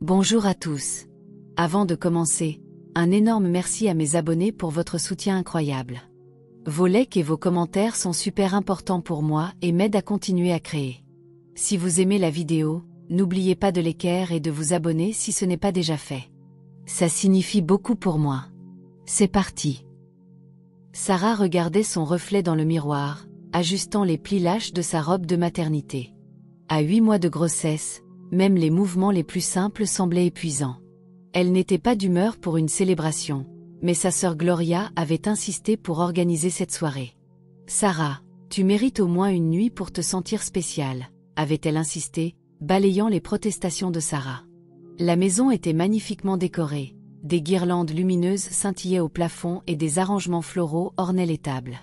Bonjour à tous. Avant de commencer, un énorme merci à mes abonnés pour votre soutien incroyable. Vos likes et vos commentaires sont super importants pour moi et m'aident à continuer à créer. Si vous aimez la vidéo, n'oubliez pas de liker et de vous abonner si ce n'est pas déjà fait. Ça signifie beaucoup pour moi. C'est parti. Sarah regardait son reflet dans le miroir, ajustant les plis lâches de sa robe de maternité. À 8 mois de grossesse, même les mouvements les plus simples semblaient épuisants. Elle n'était pas d'humeur pour une célébration, mais sa sœur Gloria avait insisté pour organiser cette soirée. « Sarah, tu mérites au moins une nuit pour te sentir spéciale », avait-elle insisté, balayant les protestations de Sarah. La maison était magnifiquement décorée, des guirlandes lumineuses scintillaient au plafond et des arrangements floraux ornaient les tables.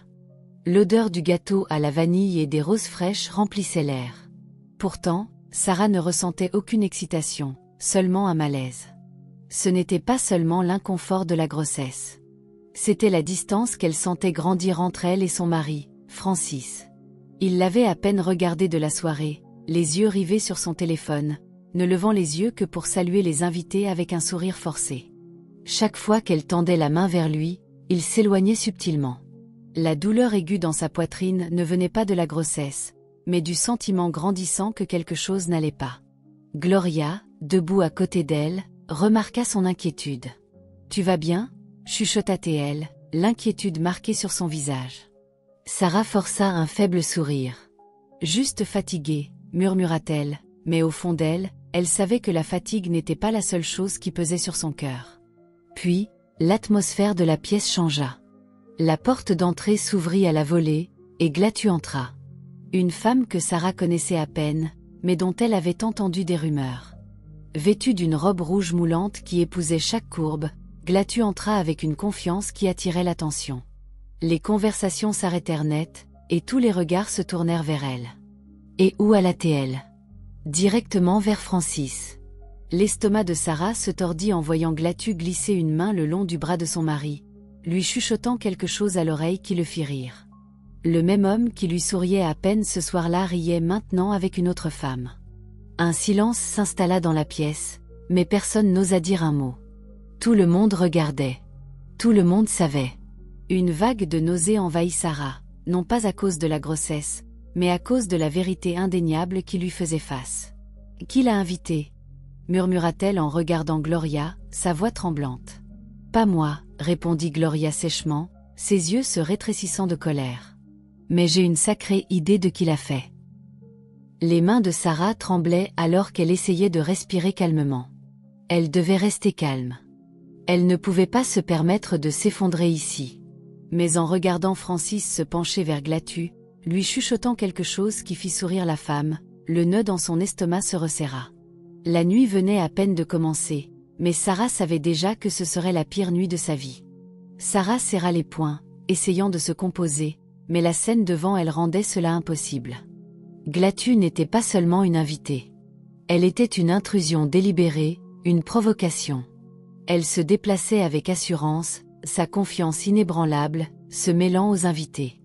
L'odeur du gâteau à la vanille et des roses fraîches remplissait l'air. Pourtant, Sarah ne ressentait aucune excitation, seulement un malaise. Ce n'était pas seulement l'inconfort de la grossesse. C'était la distance qu'elle sentait grandir entre elle et son mari, Francis. Il l'avait à peine regardée de la soirée, les yeux rivés sur son téléphone, ne levant les yeux que pour saluer les invités avec un sourire forcé. Chaque fois qu'elle tendait la main vers lui, il s'éloignait subtilement. La douleur aiguë dans sa poitrine ne venait pas de la grossesse, mais du sentiment grandissant que quelque chose n'allait pas. Gloria, debout à côté d'elle, remarqua son inquiétude. « Tu vas bien ?» chuchota-t-elle, l'inquiétude marquée sur son visage. Sarah força un faible sourire. « Juste fatiguée », murmura-t-elle, mais au fond d'elle, elle savait que la fatigue n'était pas la seule chose qui pesait sur son cœur. Puis, l'atmosphère de la pièce changea. La porte d'entrée s'ouvrit à la volée, et Glatu entra. Une femme que Sarah connaissait à peine, mais dont elle avait entendu des rumeurs. Vêtue d'une robe rouge moulante qui épousait chaque courbe, Glatu entra avec une confiance qui attirait l'attention. Les conversations s'arrêtèrent net, et tous les regards se tournèrent vers elle. Et où alla-t-elle ? Directement vers Francis. L'estomac de Sarah se tordit en voyant Glatu glisser une main le long du bras de son mari, lui chuchotant quelque chose à l'oreille qui le fit rire. Le même homme qui lui souriait à peine ce soir-là riait maintenant avec une autre femme. Un silence s'installa dans la pièce, mais personne n'osa dire un mot. Tout le monde regardait. Tout le monde savait. Une vague de nausée envahit Sarah, non pas à cause de la grossesse, mais à cause de la vérité indéniable qui lui faisait face. « Qui l'a invité ?» murmura-t-elle en regardant Gloria, sa voix tremblante. « Pas moi », répondit Gloria sèchement, ses yeux se rétrécissant de colère. « Mais j'ai une sacrée idée de qui l'a fait. » Les mains de Sarah tremblaient alors qu'elle essayait de respirer calmement. Elle devait rester calme. Elle ne pouvait pas se permettre de s'effondrer ici. Mais en regardant Francis se pencher vers Glatu, lui chuchotant quelque chose qui fit sourire la femme, le nœud dans son estomac se resserra. La nuit venait à peine de commencer, mais Sarah savait déjà que ce serait la pire nuit de sa vie. Sarah serra les poings, essayant de se composer, mais la scène devant elle rendait cela impossible. Glatu n'était pas seulement une invitée. Elle était une intrusion délibérée, une provocation. Elle se déplaçait avec assurance, sa confiance inébranlable, se mêlant aux invités.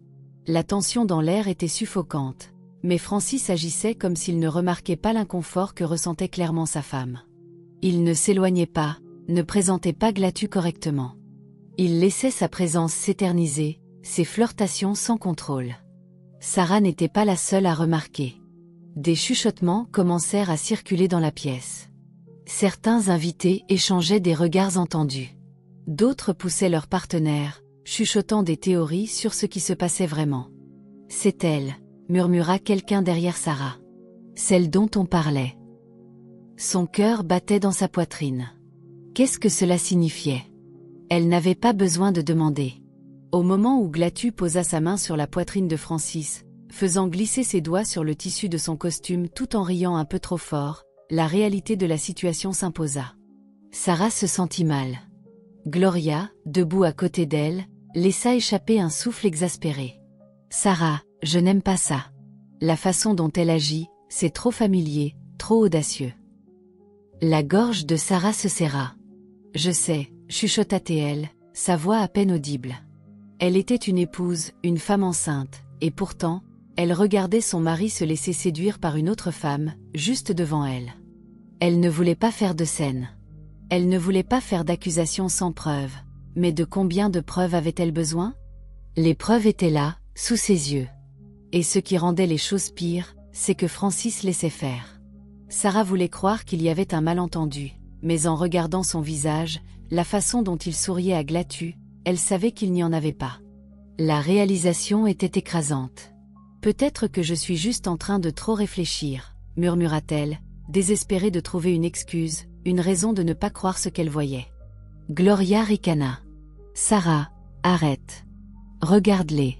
La tension dans l'air était suffocante, mais Francis agissait comme s'il ne remarquait pas l'inconfort que ressentait clairement sa femme. Il ne s'éloignait pas, ne présentait pas Glatu correctement. Il laissait sa présence s'éterniser, ses flirtations sans contrôle. Sarah n'était pas la seule à remarquer. Des chuchotements commencèrent à circuler dans la pièce. Certains invités échangeaient des regards entendus. D'autres poussaient leurs partenaires, chuchotant des théories sur ce qui se passait vraiment. « C'est elle », murmura quelqu'un derrière Sarah. « Celle dont on parlait. » Son cœur battait dans sa poitrine. Qu'est-ce que cela signifiait ? Elle n'avait pas besoin de demander. Au moment où Glatu posa sa main sur la poitrine de Francis, faisant glisser ses doigts sur le tissu de son costume tout en riant un peu trop fort, la réalité de la situation s'imposa. Sarah se sentit mal. Gloria, debout à côté d'elle, laissa échapper un souffle exaspéré. « Sarah, je n'aime pas ça. La façon dont elle agit, c'est trop familier, trop audacieux. » La gorge de Sarah se serra. « Je sais », chuchota-t-elle, sa voix à peine audible. Elle était une épouse, une femme enceinte, et pourtant, elle regardait son mari se laisser séduire par une autre femme, juste devant elle. Elle ne voulait pas faire de scène. Elle ne voulait pas faire d'accusations sans preuve. Mais de combien de preuves avait-elle besoin? Les preuves étaient là, sous ses yeux. Et ce qui rendait les choses pires, c'est que Francis laissait faire. Sarah voulait croire qu'il y avait un malentendu, mais en regardant son visage, la façon dont il souriait à Glatu, elle savait qu'il n'y en avait pas. La réalisation était écrasante. Peut-être que je suis juste en train de trop réfléchir, murmura-t-elle, désespérée de trouver une excuse, une raison de ne pas croire ce qu'elle voyait. Gloria ricana. Sarah, arrête. Regarde-les.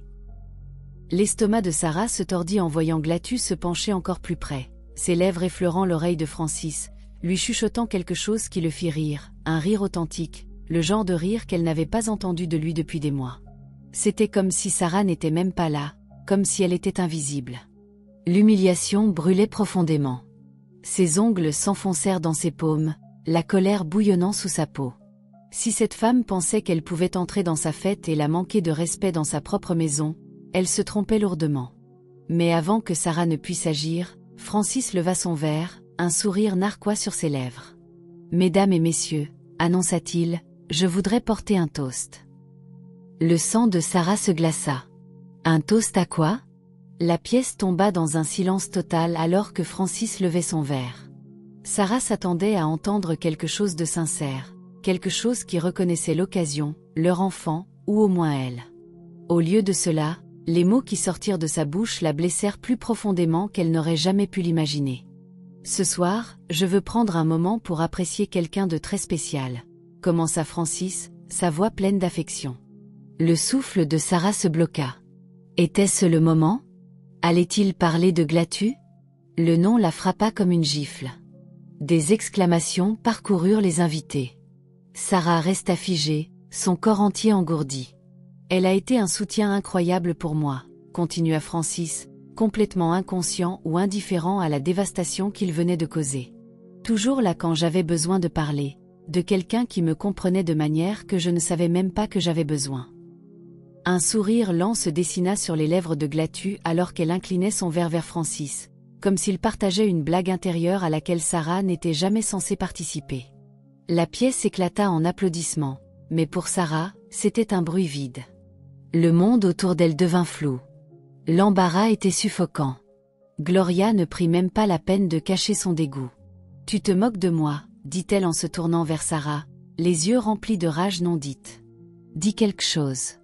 L'estomac de Sarah se tordit en voyant Glatu se pencher encore plus près, ses lèvres effleurant l'oreille de Francis, lui chuchotant quelque chose qui le fit rire, un rire authentique, le genre de rire qu'elle n'avait pas entendu de lui depuis des mois. C'était comme si Sarah n'était même pas là, comme si elle était invisible. L'humiliation brûlait profondément. Ses ongles s'enfoncèrent dans ses paumes, la colère bouillonnant sous sa peau. Si cette femme pensait qu'elle pouvait entrer dans sa fête et la manquer de respect dans sa propre maison, elle se trompait lourdement. Mais avant que Sarah ne puisse agir, Francis leva son verre, un sourire narquois sur ses lèvres. « Mesdames et messieurs, annonça-t-il, je voudrais porter un toast. » Le sang de Sarah se glaça. Un toast à quoi? La pièce tomba dans un silence total alors que Francis levait son verre. Sarah s'attendait à entendre quelque chose de sincère, quelque chose qui reconnaissait l'occasion, leur enfant, ou au moins elle. Au lieu de cela, les mots qui sortirent de sa bouche la blessèrent plus profondément qu'elle n'aurait jamais pu l'imaginer. « Ce soir, je veux prendre un moment pour apprécier quelqu'un de très spécial », commença Francis, sa voix pleine d'affection. Le souffle de Sarah se bloqua. Était-ce le moment? Allait-il parler de Glatu? Le nom la frappa comme une gifle. Des exclamations parcoururent les invités. Sarah resta figée, son corps entier engourdi. « Elle a été un soutien incroyable pour moi », continua Francis, complètement inconscient ou indifférent à la dévastation qu'il venait de causer. « Toujours là quand j'avais besoin de parler, de quelqu'un qui me comprenait de manière que je ne savais même pas que j'avais besoin. » Un sourire lent se dessina sur les lèvres de Glatu alors qu'elle inclinait son verre vers Francis, comme s'il partageait une blague intérieure à laquelle Sarah n'était jamais censée participer. La pièce éclata en applaudissements, mais pour Sarah, c'était un bruit vide. Le monde autour d'elle devint flou. L'embarras était suffocant. Gloria ne prit même pas la peine de cacher son dégoût. « Tu te moques de moi », dit-elle en se tournant vers Sarah, les yeux remplis de rage non dite. « Dis quelque chose. »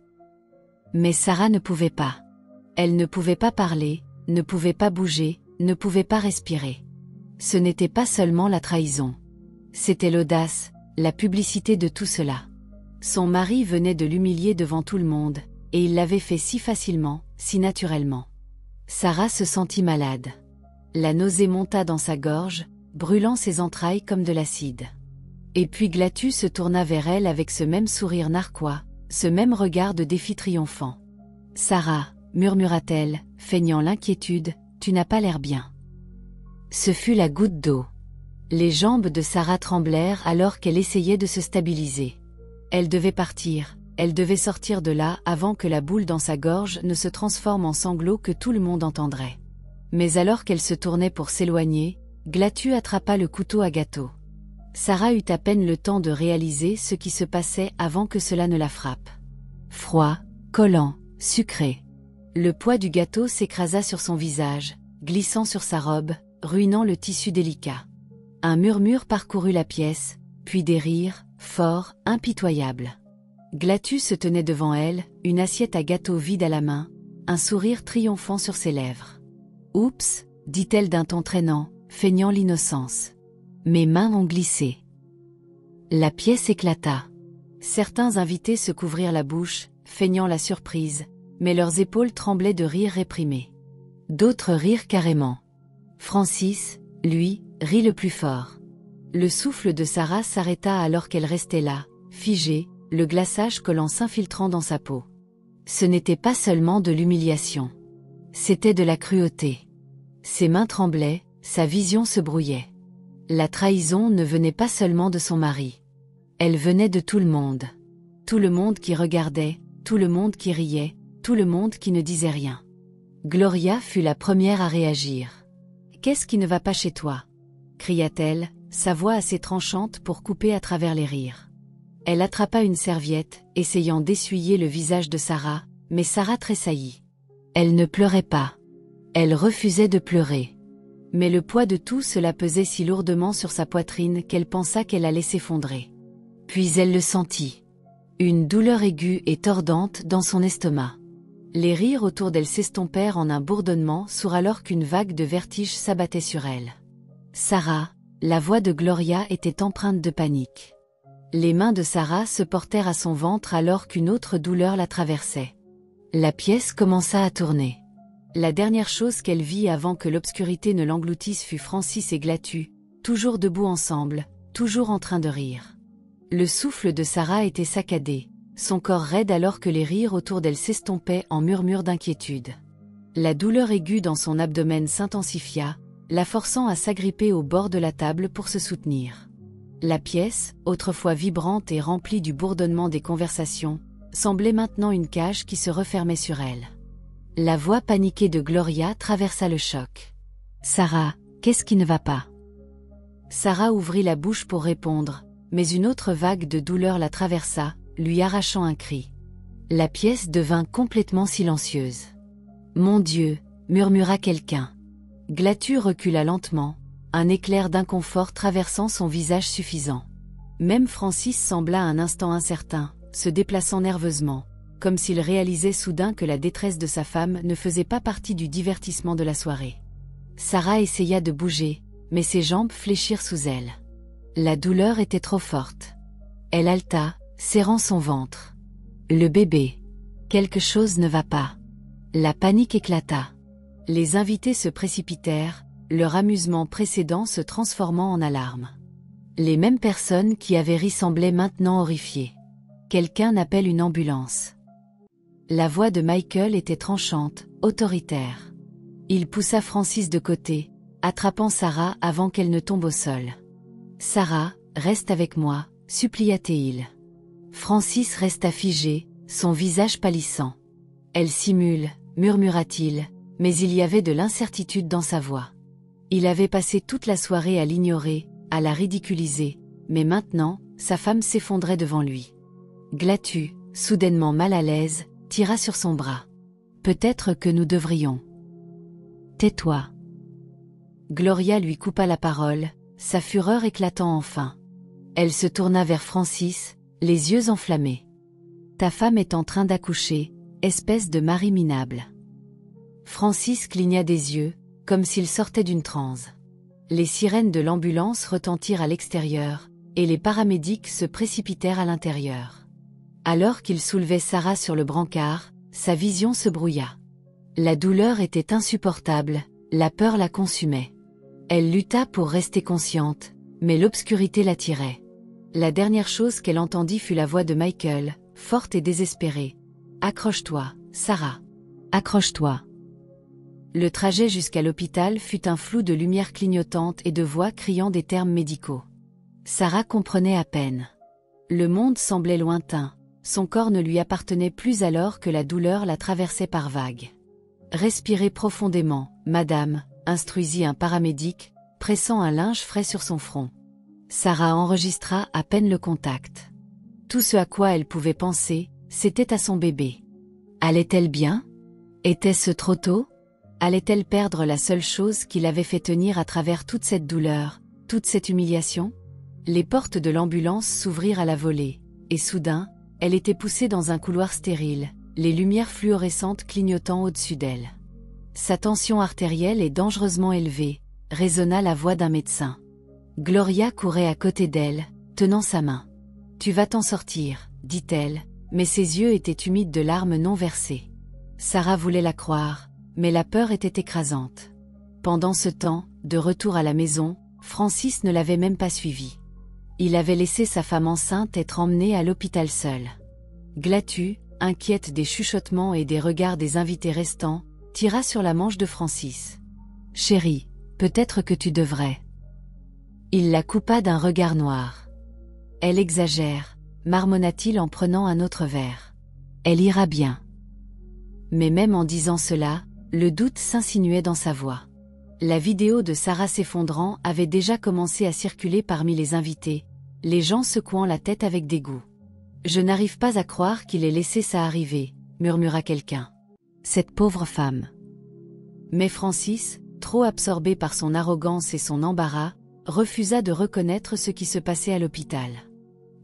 Mais Sarah ne pouvait pas. Elle ne pouvait pas parler, ne pouvait pas bouger, ne pouvait pas respirer. Ce n'était pas seulement la trahison. C'était l'audace, la publicité de tout cela. Son mari venait de l'humilier devant tout le monde, et il l'avait fait si facilement, si naturellement. Sarah se sentit malade. La nausée monta dans sa gorge, brûlant ses entrailles comme de l'acide. Et puis Glatu se tourna vers elle avec ce même sourire narquois, ce même regard de défi triomphant. « Sarah, murmura-t-elle, feignant l'inquiétude, tu n'as pas l'air bien. » Ce fut la goutte d'eau. Les jambes de Sarah tremblèrent alors qu'elle essayait de se stabiliser. Elle devait partir, elle devait sortir de là avant que la boule dans sa gorge ne se transforme en sanglots que tout le monde entendrait. Mais alors qu'elle se tournait pour s'éloigner, Glatu attrapa le couteau à gâteau. Sarah eut à peine le temps de réaliser ce qui se passait avant que cela ne la frappe. Froid, collant, sucré. Le poids du gâteau s'écrasa sur son visage, glissant sur sa robe, ruinant le tissu délicat. Un murmure parcourut la pièce, puis des rires, forts, impitoyables. Glatu se tenait devant elle, une assiette à gâteau vide à la main, un sourire triomphant sur ses lèvres. « Oups !» dit-elle d'un ton traînant, feignant l'innocence. Mes mains ont glissé. La pièce éclata. Certains invités se couvrirent la bouche, feignant la surprise, mais leurs épaules tremblaient de rire réprimés. D'autres rirent carrément. Francis, lui, rit le plus fort. Le souffle de Sarah s'arrêta alors qu'elle restait là, figée, le glaçage collant s'infiltrant dans sa peau. Ce n'était pas seulement de l'humiliation. C'était de la cruauté. Ses mains tremblaient, sa vision se brouillait. La trahison ne venait pas seulement de son mari. Elle venait de tout le monde. Tout le monde qui regardait, tout le monde qui riait, tout le monde qui ne disait rien. Gloria fut la première à réagir. « Qu'est-ce qui ne va pas chez toi ?» cria-t-elle, sa voix assez tranchante pour couper à travers les rires. Elle attrapa une serviette, essayant d'essuyer le visage de Sarah, mais Sarah tressaillit. Elle ne pleurait pas. Elle refusait de pleurer. Mais le poids de tout cela pesait si lourdement sur sa poitrine qu'elle pensa qu'elle allait s'effondrer. Puis elle le sentit. Une douleur aiguë et tordante dans son estomac. Les rires autour d'elle s'estompèrent en un bourdonnement sourd alors qu'une vague de vertige s'abattait sur elle. Sarah, la voix de Gloria était empreinte de panique. Les mains de Sarah se portèrent à son ventre alors qu'une autre douleur la traversait. La pièce commença à tourner. La dernière chose qu'elle vit avant que l'obscurité ne l'engloutisse fut Francis et Glatu, toujours debout ensemble, toujours en train de rire. Le souffle de Sarah était saccadé, son corps raide alors que les rires autour d'elle s'estompaient en murmures d'inquiétude. La douleur aiguë dans son abdomen s'intensifia, la forçant à s'agripper au bord de la table pour se soutenir. La pièce, autrefois vibrante et remplie du bourdonnement des conversations, semblait maintenant une cage qui se refermait sur elle. La voix paniquée de Gloria traversa le choc. « Sarah, qu'est-ce qui ne va pas ?» Sarah ouvrit la bouche pour répondre, mais une autre vague de douleur la traversa, lui arrachant un cri. La pièce devint complètement silencieuse. « Mon Dieu !» murmura quelqu'un. Glatu recula lentement, un éclair d'inconfort traversant son visage suffisant. Même Francis sembla un instant incertain, se déplaçant nerveusement, comme s'il réalisait soudain que la détresse de sa femme ne faisait pas partie du divertissement de la soirée. Sarah essaya de bouger, mais ses jambes fléchirent sous elle. La douleur était trop forte. Elle haleta, serrant son ventre. Le bébé. Quelque chose ne va pas. La panique éclata. Les invités se précipitèrent, leur amusement précédent se transformant en alarme. Les mêmes personnes qui avaient ri semblaient maintenant horrifiées. Quelqu'un appelle une ambulance. La voix de Michael était tranchante, autoritaire. Il poussa Francis de côté, attrapant Sarah avant qu'elle ne tombe au sol. « Sarah, reste avec moi », supplia-t-il. Francis resta figé, son visage pâlissant. « Elle simule », murmura-t-il, mais il y avait de l'incertitude dans sa voix. Il avait passé toute la soirée à l'ignorer, à la ridiculiser, mais maintenant, sa femme s'effondrait devant lui. Glatu, soudainement mal à l'aise, tira sur son bras. « Peut-être que nous devrions. »« Tais-toi. » Gloria lui coupa la parole, sa fureur éclatant enfin. Elle se tourna vers Francis, les yeux enflammés. « Ta femme est en train d'accoucher, espèce de mari minable. » Francis cligna des yeux, comme s'il sortait d'une transe. Les sirènes de l'ambulance retentirent à l'extérieur, et les paramédics se précipitèrent à l'intérieur. Alors qu'il soulevait Sarah sur le brancard, sa vision se brouilla. La douleur était insupportable, la peur la consumait. Elle lutta pour rester consciente, mais l'obscurité l'attirait. La dernière chose qu'elle entendit fut la voix de Michael, forte et désespérée. « Accroche-toi, Sarah. Accroche-toi. » Le trajet jusqu'à l'hôpital fut un flou de lumières clignotantes et de voix criant des termes médicaux. Sarah comprenait à peine. Le monde semblait lointain. Son corps ne lui appartenait plus alors que la douleur la traversait par vagues. « Respirez profondément, madame », instruisit un paramédic, pressant un linge frais sur son front. Sarah enregistra à peine le contact. Tout ce à quoi elle pouvait penser, c'était à son bébé. Allait-elle bien? Était-ce trop tôt? Allait-elle perdre la seule chose qui l'avait fait tenir à travers toute cette douleur, toute cette humiliation? Les portes de l'ambulance s'ouvrirent à la volée, et soudain, elle était poussée dans un couloir stérile, les lumières fluorescentes clignotant au-dessus d'elle. Sa tension artérielle est dangereusement élevée, résonna la voix d'un médecin. Gloria courait à côté d'elle, tenant sa main. « Tu vas t'en sortir », dit-elle, mais ses yeux étaient humides de larmes non versées. Sarah voulait la croire, mais la peur était écrasante. Pendant ce temps, de retour à la maison, Francis ne l'avait même pas suivie. Il avait laissé sa femme enceinte être emmenée à l'hôpital seule. Glatu, inquiète des chuchotements et des regards des invités restants, tira sur la manche de Francis. « Chérie, peut-être que tu devrais. » Il la coupa d'un regard noir. « Elle exagère, » marmonna-t-il en prenant un autre verre. « Elle ira bien. » Mais même en disant cela, le doute s'insinuait dans sa voix. La vidéo de Sarah s'effondrant avait déjà commencé à circuler parmi les invités, les gens secouant la tête avec dégoût. « Je n'arrive pas à croire qu'il ait laissé ça arriver », murmura quelqu'un. « Cette pauvre femme. » Mais Francis, trop absorbé par son arrogance et son embarras, refusa de reconnaître ce qui se passait à l'hôpital.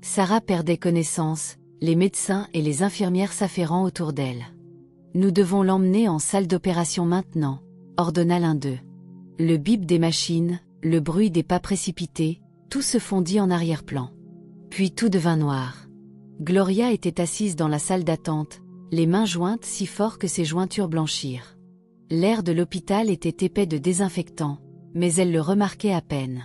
Sarah perdait connaissance, les médecins et les infirmières s'affairant autour d'elle. « Nous devons l'emmener en salle d'opération maintenant », ordonna l'un d'eux. Le bip des machines, le bruit des pas précipités, tout se fondit en arrière-plan. Puis tout devint noir. Gloria était assise dans la salle d'attente, les mains jointes si fort que ses jointures blanchirent. L'air de l'hôpital était épais de désinfectant, mais elle le remarquait à peine.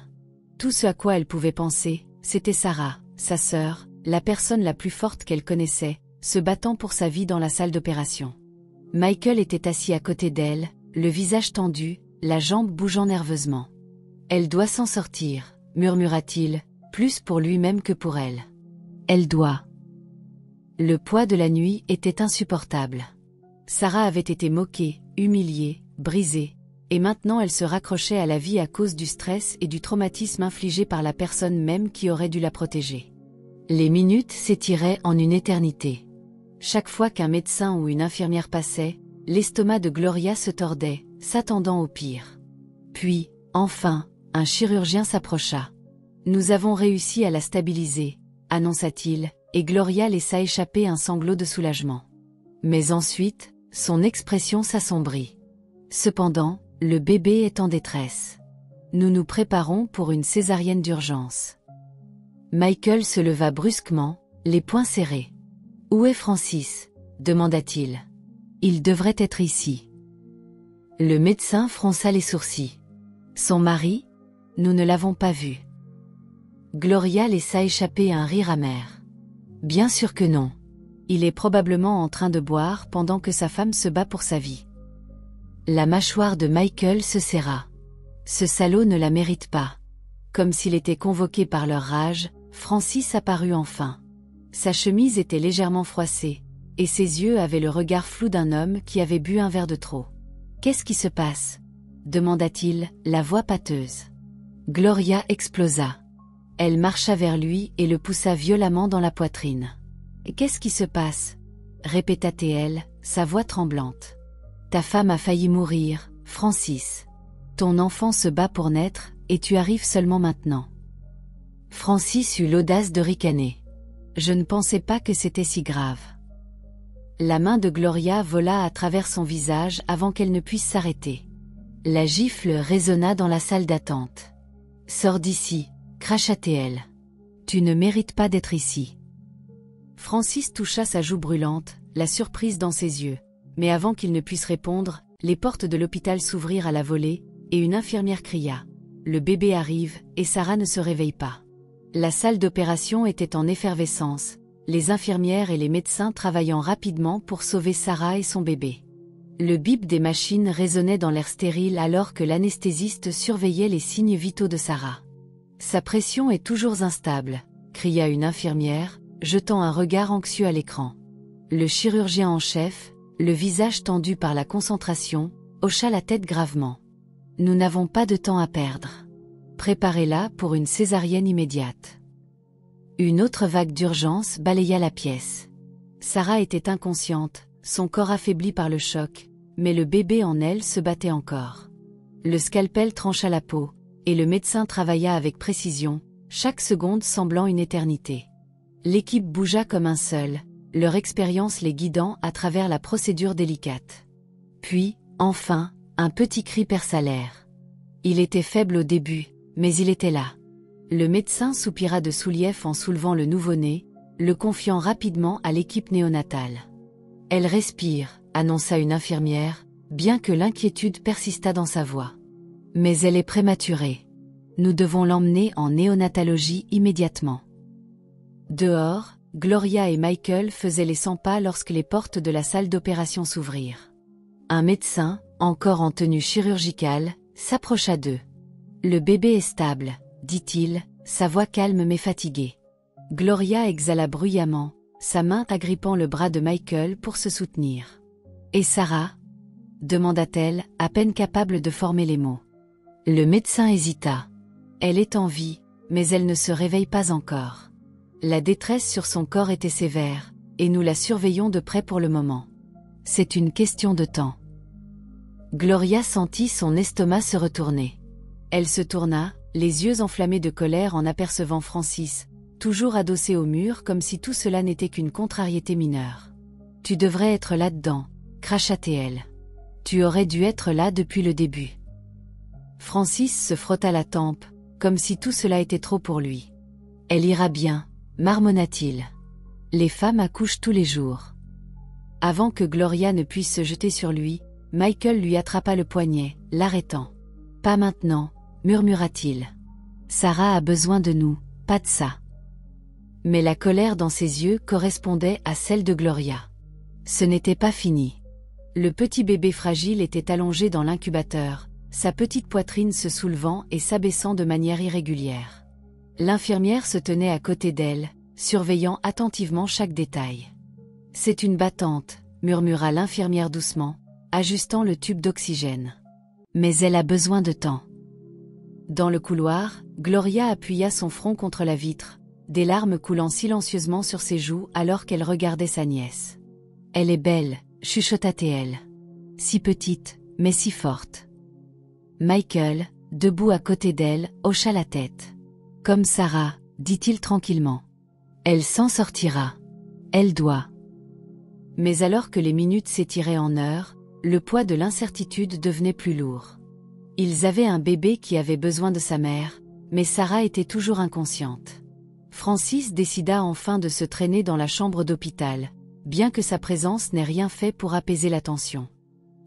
Tout ce à quoi elle pouvait penser, c'était Sarah, sa sœur, la personne la plus forte qu'elle connaissait, se battant pour sa vie dans la salle d'opération. Michael était assis à côté d'elle, le visage tendu, la jambe bougeant nerveusement. « Elle doit s'en sortir », murmura-t-il, plus pour lui-même que pour elle. « Elle doit. » Le poids de la nuit était insupportable. Sarah avait été moquée, humiliée, brisée, et maintenant elle se raccrochait à la vie à cause du stress et du traumatisme infligé par la personne même qui aurait dû la protéger. Les minutes s'étiraient en une éternité. Chaque fois qu'un médecin ou une infirmière passait, l'estomac de Gloria se tordait, s'attendant au pire. Puis, enfin, un chirurgien s'approcha. « Nous avons réussi à la stabiliser », annonça-t-il, et Gloria laissa échapper un sanglot de soulagement. Mais ensuite, son expression s'assombrit. Cependant, le bébé est en détresse. Nous nous préparons pour une césarienne d'urgence. Michael se leva brusquement, les poings serrés. « Où est Francis ?» demanda-t-il. « Il devrait être ici. » Le médecin fronça les sourcils. « Son mari ? Nous ne l'avons pas vu. » Gloria laissa échapper un rire amer. « Bien sûr que non. Il est probablement en train de boire pendant que sa femme se bat pour sa vie. » La mâchoire de Michael se serra. Ce salaud ne la mérite pas. Comme s'il était convoqué par leur rage, Francis apparut enfin. Sa chemise était légèrement froissée, et ses yeux avaient le regard flou d'un homme qui avait bu un verre de trop. « Qu'est-ce qui se passe ?» demanda-t-il, la voix pâteuse. Gloria explosa. Elle marcha vers lui et le poussa violemment dans la poitrine. « Qu'est-ce qui se passe ?» répéta-t-elle, sa voix tremblante. « Ta femme a failli mourir, Francis. Ton enfant se bat pour naître, et tu arrives seulement maintenant. » Francis eut l'audace de ricaner. « Je ne pensais pas que c'était si grave. » La main de Gloria vola à travers son visage avant qu'elle ne puisse s'arrêter. La gifle résonna dans la salle d'attente. « Sors d'ici », cracha-t-elle. « Tu ne mérites pas d'être ici. » Francis toucha sa joue brûlante, la surprise dans ses yeux. Mais avant qu'il ne puisse répondre, les portes de l'hôpital s'ouvrirent à la volée, et une infirmière cria. Le bébé arrive, et Sarah ne se réveille pas. La salle d'opération était en effervescence, les infirmières et les médecins travaillant rapidement pour sauver Sarah et son bébé. Le bip des machines résonnait dans l'air stérile alors que l'anesthésiste surveillait les signes vitaux de Sarah. « Sa pression est toujours instable », cria une infirmière, jetant un regard anxieux à l'écran. Le chirurgien en chef, le visage tendu par la concentration, hocha la tête gravement. « Nous n'avons pas de temps à perdre. Préparez-la pour une césarienne immédiate. » Une autre vague d'urgence balaya la pièce. Sarah était inconsciente, son corps affaibli par le choc, mais le bébé en elle se battait encore. Le scalpel trancha la peau, et le médecin travailla avec précision, chaque seconde semblant une éternité. L'équipe bougea comme un seul, leur expérience les guidant à travers la procédure délicate. Puis, enfin, un petit cri perça l'air. Il était faible au début, mais il était là. Le médecin soupira de soulief en soulevant le nouveau-né, le confiant rapidement à l'équipe néonatale. « Elle respire », annonça une infirmière, bien que l'inquiétude persistât dans sa voix. « Mais elle est prématurée. Nous devons l'emmener en néonatologie immédiatement. » Dehors, Gloria et Michael faisaient les 100 pas lorsque les portes de la salle d'opération s'ouvrirent. Un médecin, encore en tenue chirurgicale, s'approcha d'eux. « Le bébé est stable », dit-il, sa voix calme mais fatiguée. Gloria exhala bruyamment, sa main agrippant le bras de Michael pour se soutenir. « Et Sarah ?» demanda-t-elle, à peine capable de former les mots. Le médecin hésita. Elle est en vie, mais elle ne se réveille pas encore. La détresse sur son corps était sévère, et nous la surveillons de près pour le moment. C'est une question de temps. Gloria sentit son estomac se retourner. Elle se tourna, les yeux enflammés de colère en apercevant Francis, toujours adossé au mur comme si tout cela n'était qu'une contrariété mineure. « Tu devrais être là-dedans », cracha-t-elle. « Tu aurais dû être là depuis le début. » Francis se frotta la tempe, comme si tout cela était trop pour lui. « Elle ira bien », marmonna-t-il. « Les femmes accouchent tous les jours. » Avant que Gloria ne puisse se jeter sur lui, Michael lui attrapa le poignet, l'arrêtant. « Pas maintenant », murmura-t-il. « Sarah a besoin de nous, pas de ça. » Mais la colère dans ses yeux correspondait à celle de Gloria. Ce n'était pas fini. Le petit bébé fragile était allongé dans l'incubateur, sa petite poitrine se soulevant et s'abaissant de manière irrégulière. L'infirmière se tenait à côté d'elle, surveillant attentivement chaque détail. « C'est une battante », murmura l'infirmière doucement, ajustant le tube d'oxygène. « Mais elle a besoin de temps. » Dans le couloir, Gloria appuya son front contre la vitre, des larmes coulant silencieusement sur ses joues alors qu'elle regardait sa nièce. « Elle est belle », chuchota-t-elle. « Si petite, mais si forte. » Michael, debout à côté d'elle, hocha la tête. « Comme Sarah », dit-il tranquillement. « Elle s'en sortira. Elle doit. » Mais alors que les minutes s'étiraient en heures, le poids de l'incertitude devenait plus lourd. Ils avaient un bébé qui avait besoin de sa mère, mais Sarah était toujours inconsciente. Francis décida enfin de se traîner dans la chambre d'hôpital, bien que sa présence n'ait rien fait pour apaiser la tension.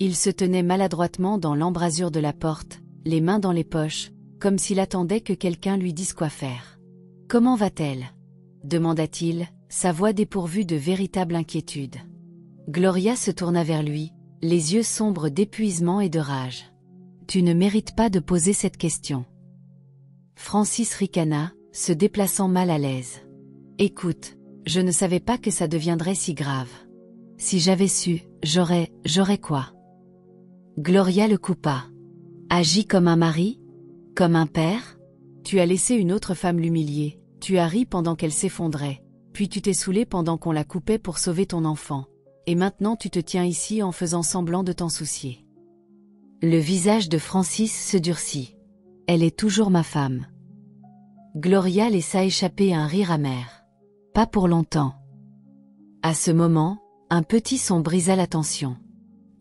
Il se tenait maladroitement dans l'embrasure de la porte, les mains dans les poches, comme s'il attendait que quelqu'un lui dise quoi faire. « Comment va-t-elle » demanda-t-il, sa voix dépourvue de véritable inquiétude. Gloria se tourna vers lui, les yeux sombres d'épuisement et de rage. « Tu ne mérites pas de poser cette question. » Francis ricana, se déplaçant mal à l'aise. « Écoute, je ne savais pas que ça deviendrait si grave. Si j'avais su, j'aurais quoi ?» Gloria le coupa. « Agis comme un mari ? Comme un père ? Tu as laissé une autre femme l'humilier, tu as ri pendant qu'elle s'effondrait, puis tu t'es saoulé pendant qu'on la coupait pour sauver ton enfant, et maintenant tu te tiens ici en faisant semblant de t'en soucier. » Le visage de Francis se durcit. « Elle est toujours ma femme. » Gloria laissa échapper un rire amer. « Pas pour longtemps. » À ce moment, un petit son brisa la tension.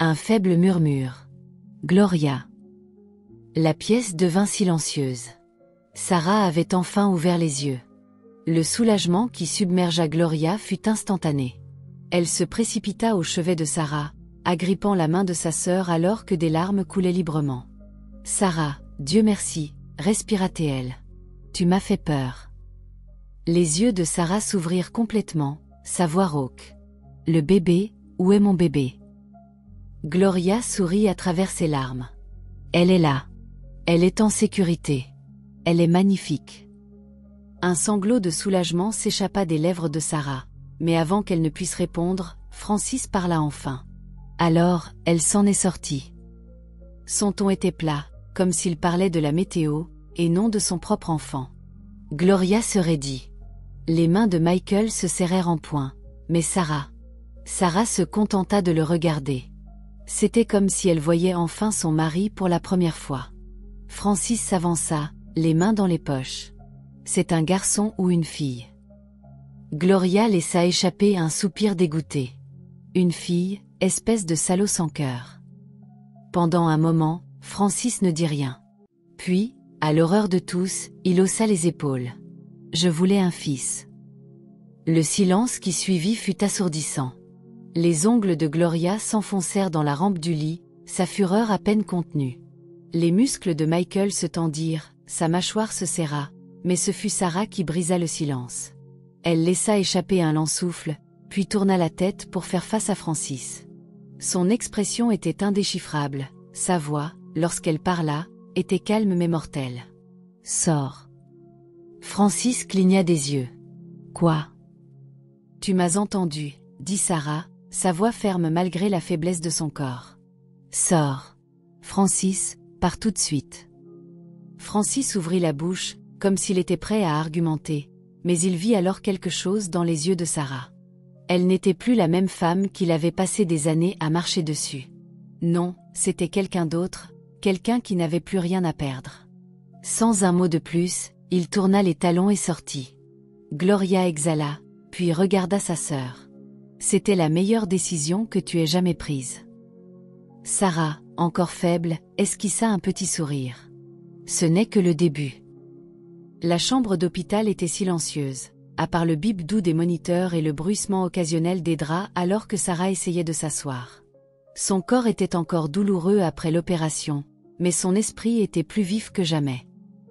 Un faible murmure. « Gloria. » La pièce devint silencieuse. Sarah avait enfin ouvert les yeux. Le soulagement qui submergea Gloria fut instantané. Elle se précipita au chevet de Sarah, agrippant la main de sa sœur alors que des larmes coulaient librement. « Sarah, Dieu merci », respira-t-elle. « Tu m'as fait peur. » Les yeux de Sarah s'ouvrirent complètement, sa voix rauque. « Le bébé, où est mon bébé ?» Gloria sourit à travers ses larmes. « Elle est là. Elle est en sécurité. Elle est magnifique. » Un sanglot de soulagement s'échappa des lèvres de Sarah, mais avant qu'elle ne puisse répondre, Francis parla enfin. Alors, elle s'en est sortie. Son ton était plat, comme s'il parlait de la météo, et non de son propre enfant. Gloria se raidit. Les mains de Michael se serrèrent en poing, mais Sarah se contenta de le regarder. C'était comme si elle voyait enfin son mari pour la première fois. Francis s'avança, les mains dans les poches. « C'est un garçon ou une fille ?» Gloria laissa échapper un soupir dégoûté. « Une fille, espèce de salaud sans cœur. » Pendant un moment, Francis ne dit rien. Puis, à l'horreur de tous, il haussa les épaules. « Je voulais un fils. » Le silence qui suivit fut assourdissant. Les ongles de Gloria s'enfoncèrent dans la rampe du lit, sa fureur à peine contenue. Les muscles de Michael se tendirent, sa mâchoire se serra, mais ce fut Sarah qui brisa le silence. Elle laissa échapper un lent souffle, puis tourna la tête pour faire face à Francis. Son expression était indéchiffrable, sa voix, lorsqu'elle parla, était calme mais mortelle. « Sors. » Francis cligna des yeux. « Quoi ? » « Tu m'as entendu, » dit Sarah, sa voix ferme malgré la faiblesse de son corps. « Sors. Francis, pars tout de suite. » Francis ouvrit la bouche, comme s'il était prêt à argumenter, mais il vit alors quelque chose dans les yeux de Sarah. Elle n'était plus la même femme qu'il avait passé des années à marcher dessus. Non, c'était quelqu'un d'autre, quelqu'un qui n'avait plus rien à perdre. Sans un mot de plus, il tourna les talons et sortit. Gloria exhala, puis regarda sa sœur. C'était la meilleure décision que tu aies jamais prise. Sarah, encore faible, esquissa un petit sourire. Ce n'est que le début. La chambre d'hôpital était silencieuse, à part le bip doux des moniteurs et le bruissement occasionnel des draps alors que Sarah essayait de s'asseoir. Son corps était encore douloureux après l'opération, mais son esprit était plus vif que jamais.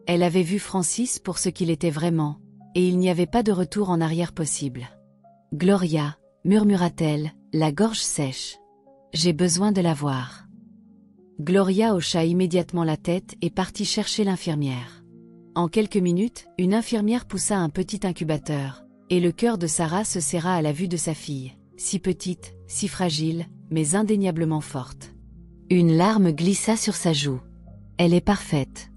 Elle avait vu Francis pour ce qu'il était vraiment, et il n'y avait pas de retour en arrière possible. « Gloria », murmura-t-elle, la gorge sèche. « J'ai besoin de la voir. » Gloria hocha immédiatement la tête et partit chercher l'infirmière. En quelques minutes, une infirmière poussa un petit incubateur, et le cœur de Sarah se serra à la vue de sa fille, si petite, si fragile, mais indéniablement forte. Une larme glissa sur sa joue. Elle est parfaite.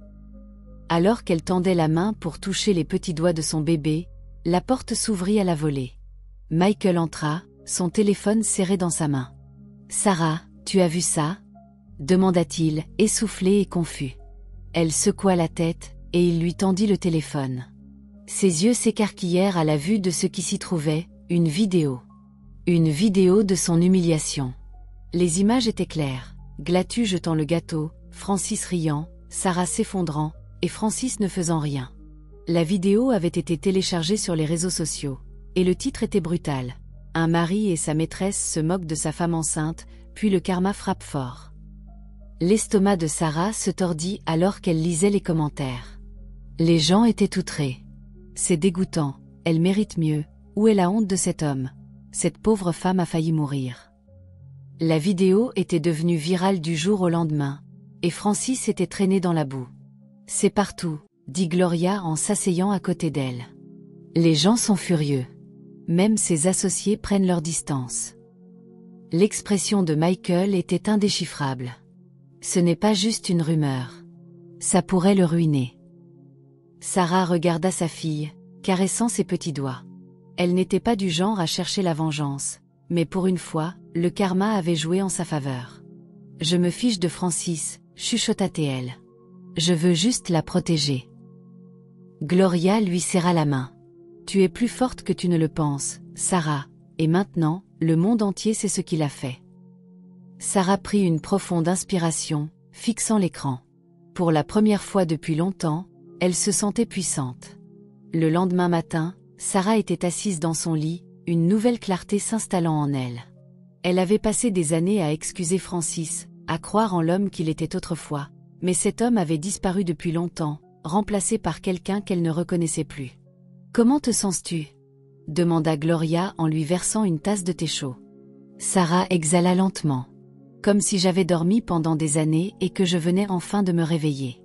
Alors qu'elle tendait la main pour toucher les petits doigts de son bébé, la porte s'ouvrit à la volée. Michael entra, son téléphone serré dans sa main. « Sarah, tu as vu ça ?» demanda-t-il, essoufflé et confus. Elle secoua la tête, et il lui tendit le téléphone. Ses yeux s'écarquillèrent à la vue de ce qui s'y trouvait, une vidéo. Une vidéo de son humiliation. Les images étaient claires, Glatu jetant le gâteau, Francis riant, Sarah s'effondrant, et Francis ne faisant rien. La vidéo avait été téléchargée sur les réseaux sociaux, et le titre était brutal. Un mari et sa maîtresse se moquent de sa femme enceinte, puis le karma frappe fort. L'estomac de Sarah se tordit alors qu'elle lisait les commentaires. Les gens étaient outrés. C'est dégoûtant, elle mérite mieux, où est la honte de cet homme? Cette pauvre femme a failli mourir. La vidéo était devenue virale du jour au lendemain, et Francis était traîné dans la boue. C'est partout, dit Gloria en s'asseyant à côté d'elle. Les gens sont furieux. Même ses associés prennent leur distance. L'expression de Michael était indéchiffrable. Ce n'est pas juste une rumeur. Ça pourrait le ruiner. Sarah regarda sa fille, caressant ses petits doigts. Elle n'était pas du genre à chercher la vengeance, mais pour une fois, le karma avait joué en sa faveur. « Je me fiche de Francis », chuchota-t-elle. « Je veux juste la protéger. » Gloria lui serra la main. « Tu es plus forte que tu ne le penses, Sarah, et maintenant, le monde entier sait ce qu'il a fait. » Sarah prit une profonde inspiration, fixant l'écran. Pour la première fois depuis longtemps, elle se sentait puissante. Le lendemain matin, Sarah était assise dans son lit, une nouvelle clarté s'installant en elle. Elle avait passé des années à excuser Francis, à croire en l'homme qu'il était autrefois, mais cet homme avait disparu depuis longtemps, remplacé par quelqu'un qu'elle ne reconnaissait plus. « Comment te sens-tu » demanda Gloria en lui versant une tasse de thé chaud. Sarah exhala lentement. Comme si j'avais dormi pendant des années et que je venais enfin de me réveiller.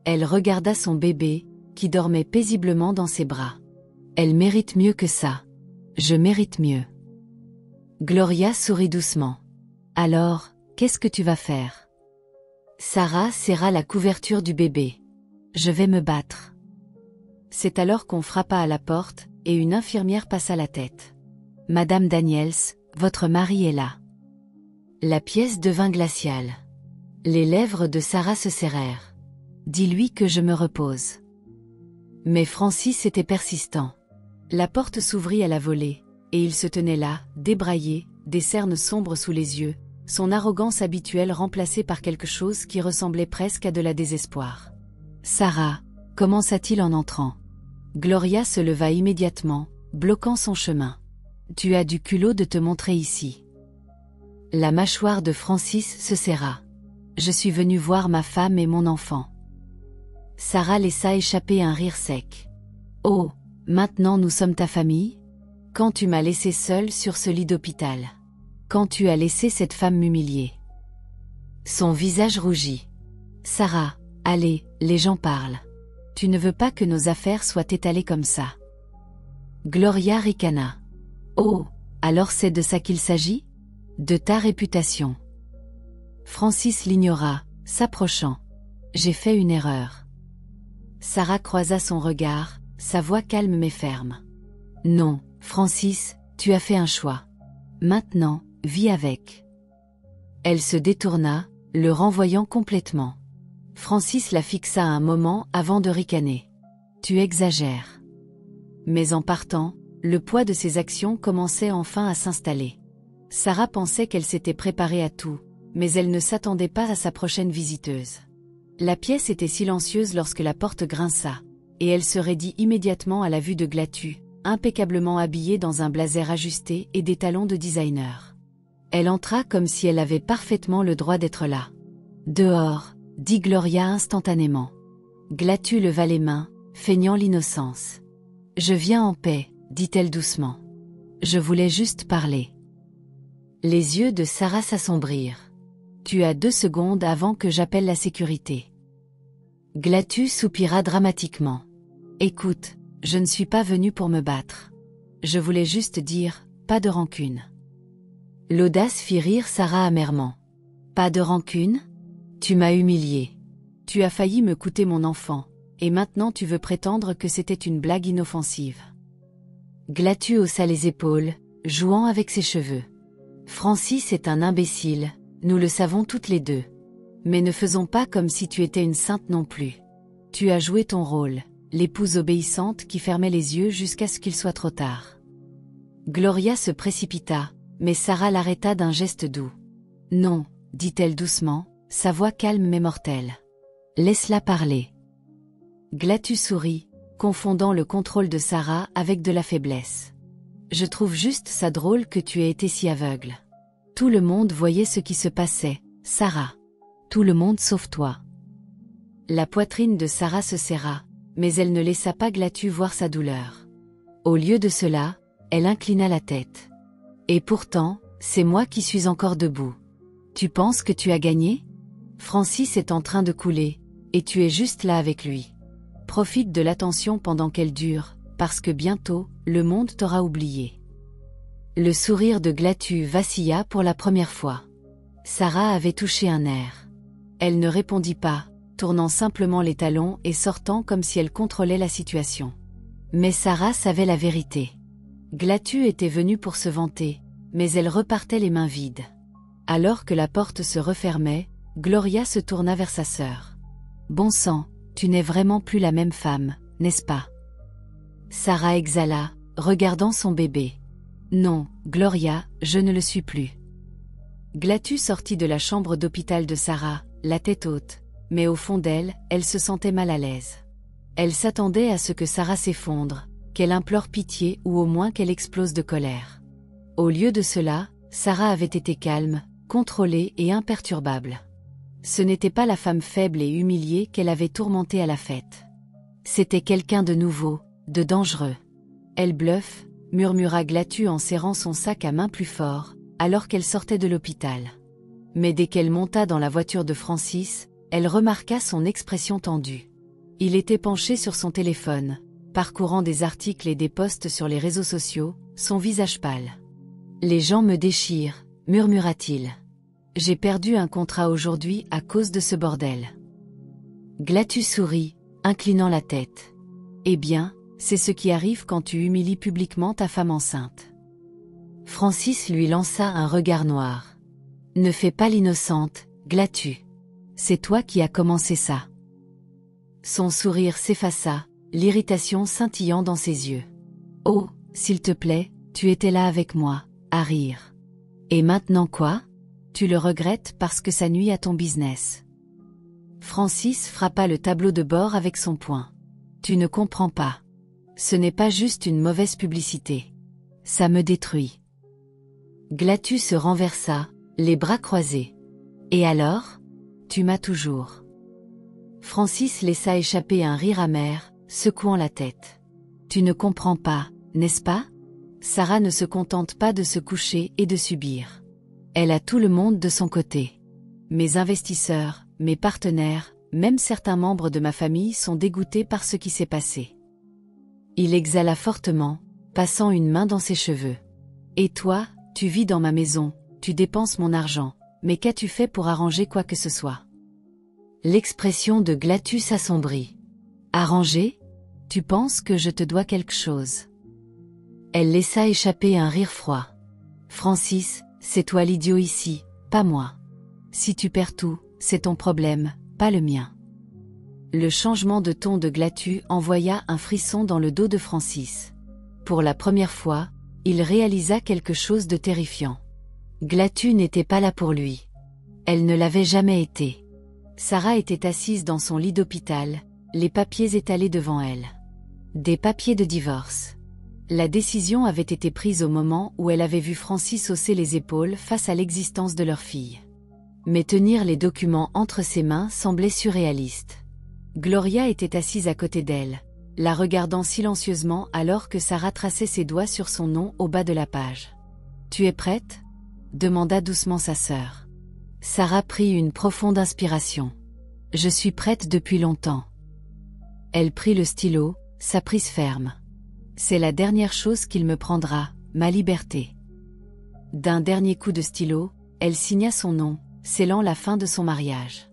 Elle regarda son bébé, qui dormait paisiblement dans ses bras. Elle mérite mieux que ça. Je mérite mieux. Gloria sourit doucement. Alors, qu'est-ce que tu vas faire? Sarah serra la couverture du bébé. Je vais me battre. C'est alors qu'on frappa à la porte, et une infirmière passa la tête. Madame Daniels, votre mari est là. La pièce devint glaciale. Les lèvres de Sarah se serrèrent. Dis-lui que je me repose. Mais Francis était persistant. La porte s'ouvrit à la volée, et il se tenait là, débraillé, des cernes sombres sous les yeux, son arrogance habituelle remplacée par quelque chose qui ressemblait presque à de la désespoir. Sarah, commença-t-il en entrant. Gloria se leva immédiatement, bloquant son chemin. Tu as du culot de te montrer ici. La mâchoire de Francis se serra. Je suis venue voir ma femme et mon enfant. Sarah laissa échapper un rire sec. Oh, maintenant nous sommes ta famille? Quand tu m'as laissé seule sur ce lit d'hôpital? Quand tu as laissé cette femme m'humilier? Son visage rougit. Sarah, allez, les gens parlent. Tu ne veux pas que nos affaires soient étalées comme ça. Gloria ricana. Oh, alors c'est de ça qu'il s'agit? De ta réputation. Francis l'ignora, s'approchant. J'ai fait une erreur. Sarah croisa son regard, sa voix calme mais ferme. Non, Francis, tu as fait un choix. Maintenant, vis avec. Elle se détourna, le renvoyant complètement. Francis la fixa un moment avant de ricaner. Tu exagères. Mais en partant, le poids de ses actions commençait enfin à s'installer. Sarah pensait qu'elle s'était préparée à tout, mais elle ne s'attendait pas à sa prochaine visiteuse. La pièce était silencieuse lorsque la porte grinça, et elle se raidit immédiatement à la vue de Glatu, impeccablement habillée dans un blazer ajusté et des talons de designer. Elle entra comme si elle avait parfaitement le droit d'être là. Dehors, dit Gloria instantanément. Glatu leva les mains, feignant l'innocence. Je viens en paix, dit-elle doucement. Je voulais juste parler. Les yeux de Sarah s'assombrirent. Tu as 2 secondes avant que j'appelle la sécurité. Glatu soupira dramatiquement. Écoute, je ne suis pas venue pour me battre. Je voulais juste dire, pas de rancune. L'audace fit rire Sarah amèrement. Pas de rancune? Tu m'as humiliée. Tu as failli me coûter mon enfant, et maintenant tu veux prétendre que c'était une blague inoffensive. Glatu haussa les épaules, jouant avec ses cheveux. Francis est un imbécile, nous le savons toutes les deux. Mais ne faisons pas comme si tu étais une sainte non plus. Tu as joué ton rôle, l'épouse obéissante qui fermait les yeux jusqu'à ce qu'il soit trop tard. Gloria se précipita, mais Sarah l'arrêta d'un geste doux. Non, dit-elle doucement, sa voix calme mais mortelle. Laisse-la parler. Glatu sourit, confondant le contrôle de Sarah avec de la faiblesse. Je trouve juste ça drôle que tu aies été si aveugle. Tout le monde voyait ce qui se passait, Sarah. Tout le monde sauf toi. La poitrine de Sarah se serra, mais elle ne laissa pas Glatu voir sa douleur. Au lieu de cela, elle inclina la tête. Et pourtant, c'est moi qui suis encore debout. Tu penses que tu as gagné? Francis est en train de couler, et tu es juste là avec lui. Profite de l'attention pendant qu'elle dure, parce que bientôt, le monde t'aura oublié. Le sourire de Glatu vacilla pour la première fois. Sarah avait touché un nerf. Elle ne répondit pas, tournant simplement les talons et sortant comme si elle contrôlait la situation. Mais Sarah savait la vérité. Glatu était venue pour se vanter, mais elle repartait les mains vides. Alors que la porte se refermait, Gloria se tourna vers sa sœur. Bon sang, tu n'es vraiment plus la même femme, n'est-ce pas? Sarah exhala, regardant son bébé. Non, Gloria, je ne le suis plus. Glatu sortit de la chambre d'hôpital de Sarah, la tête haute, mais au fond d'elle, elle se sentait mal à l'aise. Elle s'attendait à ce que Sarah s'effondre, qu'elle implore pitié ou au moins qu'elle explose de colère. Au lieu de cela, Sarah avait été calme, contrôlée et imperturbable. Ce n'était pas la femme faible et humiliée qu'elle avait tourmentée à la fête. C'était quelqu'un de nouveau, de dangereux. Elle bluffe, murmura Glatu en serrant son sac à main plus fort, alors qu'elle sortait de l'hôpital. Mais dès qu'elle monta dans la voiture de Francis, elle remarqua son expression tendue. Il était penché sur son téléphone, parcourant des articles et des posts sur les réseaux sociaux, son visage pâle. « Les gens me déchirent », murmura-t-il. « J'ai perdu un contrat aujourd'hui à cause de ce bordel. » Glatu sourit, inclinant la tête. « Eh bien, c'est ce qui arrive quand tu humilies publiquement ta femme enceinte. » Francis lui lança un regard noir. « Ne fais pas l'innocente, Glatu. C'est toi qui as commencé ça. » Son sourire s'effaça, l'irritation scintillant dans ses yeux. « Oh, s'il te plaît, tu étais là avec moi, à rire. Et maintenant quoi? Tu le regrettes parce que ça nuit à ton business. » Francis frappa le tableau de bord avec son poing. « Tu ne comprends pas. Ce n'est pas juste une mauvaise publicité. Ça me détruit. » Glatu se renversa, les bras croisés. « Et alors? Tu m'as toujours. » Francis laissa échapper un rire amer, secouant la tête. « Tu ne comprends pas, n'est-ce pas? Sarah ne se contente pas de se coucher et de subir. Elle a tout le monde de son côté. Mes investisseurs, mes partenaires, même certains membres de ma famille sont dégoûtés par ce qui s'est passé. » Il exhala fortement, passant une main dans ses cheveux. « Et toi, tu vis dans ma maison, tu dépenses mon argent, mais qu'as-tu fait pour arranger quoi que ce soit? » L'expression de Glatu s'assombrit. Arrangé? Tu penses que je te dois quelque chose? Elle laissa échapper un rire froid. Francis, c'est toi l'idiot ici, pas moi. Si tu perds tout, c'est ton problème, pas le mien. Le changement de ton de Glatu envoya un frisson dans le dos de Francis. Pour la première fois, il réalisa quelque chose de terrifiant. Glatu n'était pas là pour lui. Elle ne l'avait jamais été. Sarah était assise dans son lit d'hôpital, les papiers étalés devant elle. Des papiers de divorce. La décision avait été prise au moment où elle avait vu Francis hausser les épaules face à l'existence de leur fille. Mais tenir les documents entre ses mains semblait surréaliste. Gloria était assise à côté d'elle, la regardant silencieusement alors que Sarah traçait ses doigts sur son nom au bas de la page. « Tu es prête ?» demanda doucement sa sœur. Sarah prit une profonde inspiration. « Je suis prête depuis longtemps. » Elle prit le stylo, sa prise ferme. « C'est la dernière chose qu'il me prendra, ma liberté. » D'un dernier coup de stylo, elle signa son nom, scellant la fin de son mariage.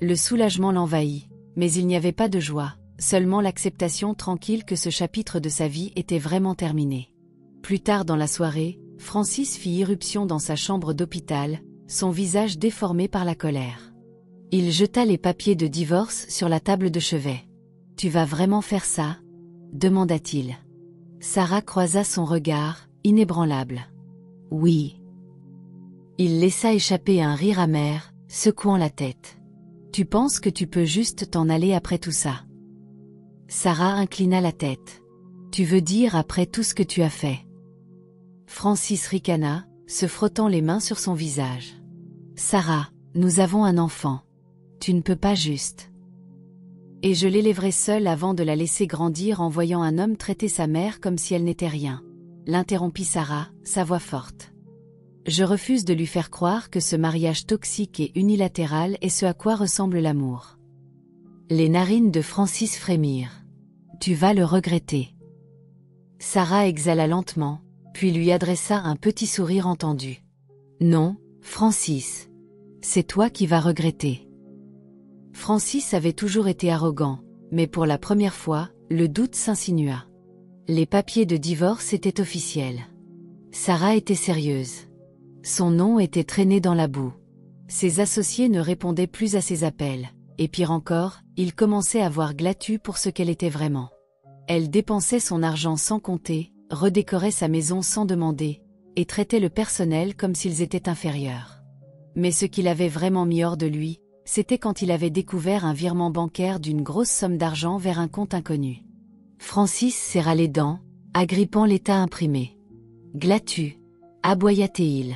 Le soulagement l'envahit, mais il n'y avait pas de joie, seulement l'acceptation tranquille que ce chapitre de sa vie était vraiment terminé. Plus tard dans la soirée, Francis fit irruption dans sa chambre d'hôpital, son visage déformé par la colère. Il jeta les papiers de divorce sur la table de chevet. « Tu vas vraiment faire ça ?» demanda-t-il. Sarah croisa son regard, inébranlable. « Oui. » Il laissa échapper un rire amer, secouant la tête. « Tu penses que tu peux juste t'en aller après tout ça ?» Sarah inclina la tête. « Tu veux dire après tout ce que tu as fait ?» Francis ricana, se frottant les mains sur son visage. « Sarah, nous avons un enfant. Tu ne peux pas juste. » « Et je l'élèverai seule avant de la laisser grandir en voyant un homme traiter sa mère comme si elle n'était rien. » L'interrompit Sarah, sa voix forte. « Je refuse de lui faire croire que ce mariage toxique et unilatéral est ce à quoi ressemble l'amour. » Les narines de Francis frémirent. « Tu vas le regretter. » Sarah exhala lentement, puis lui adressa un petit sourire entendu. « Non, Francis. C'est toi qui vas regretter. » Francis avait toujours été arrogant, mais pour la première fois, le doute s'insinua. Les papiers de divorce étaient officiels. Sarah était sérieuse. Son nom était traîné dans la boue. Ses associés ne répondaient plus à ses appels, et pire encore, ils commençaient à voir Glatu pour ce qu'elle était vraiment. Elle dépensait son argent sans compter, redécorait sa maison sans demander, et traitait le personnel comme s'ils étaient inférieurs. Mais ce qui l'avait vraiment mis hors de lui, c'était quand il avait découvert un virement bancaire d'une grosse somme d'argent vers un compte inconnu. Francis serra les dents, agrippant l'état imprimé. « Glatu !» aboya-t-il.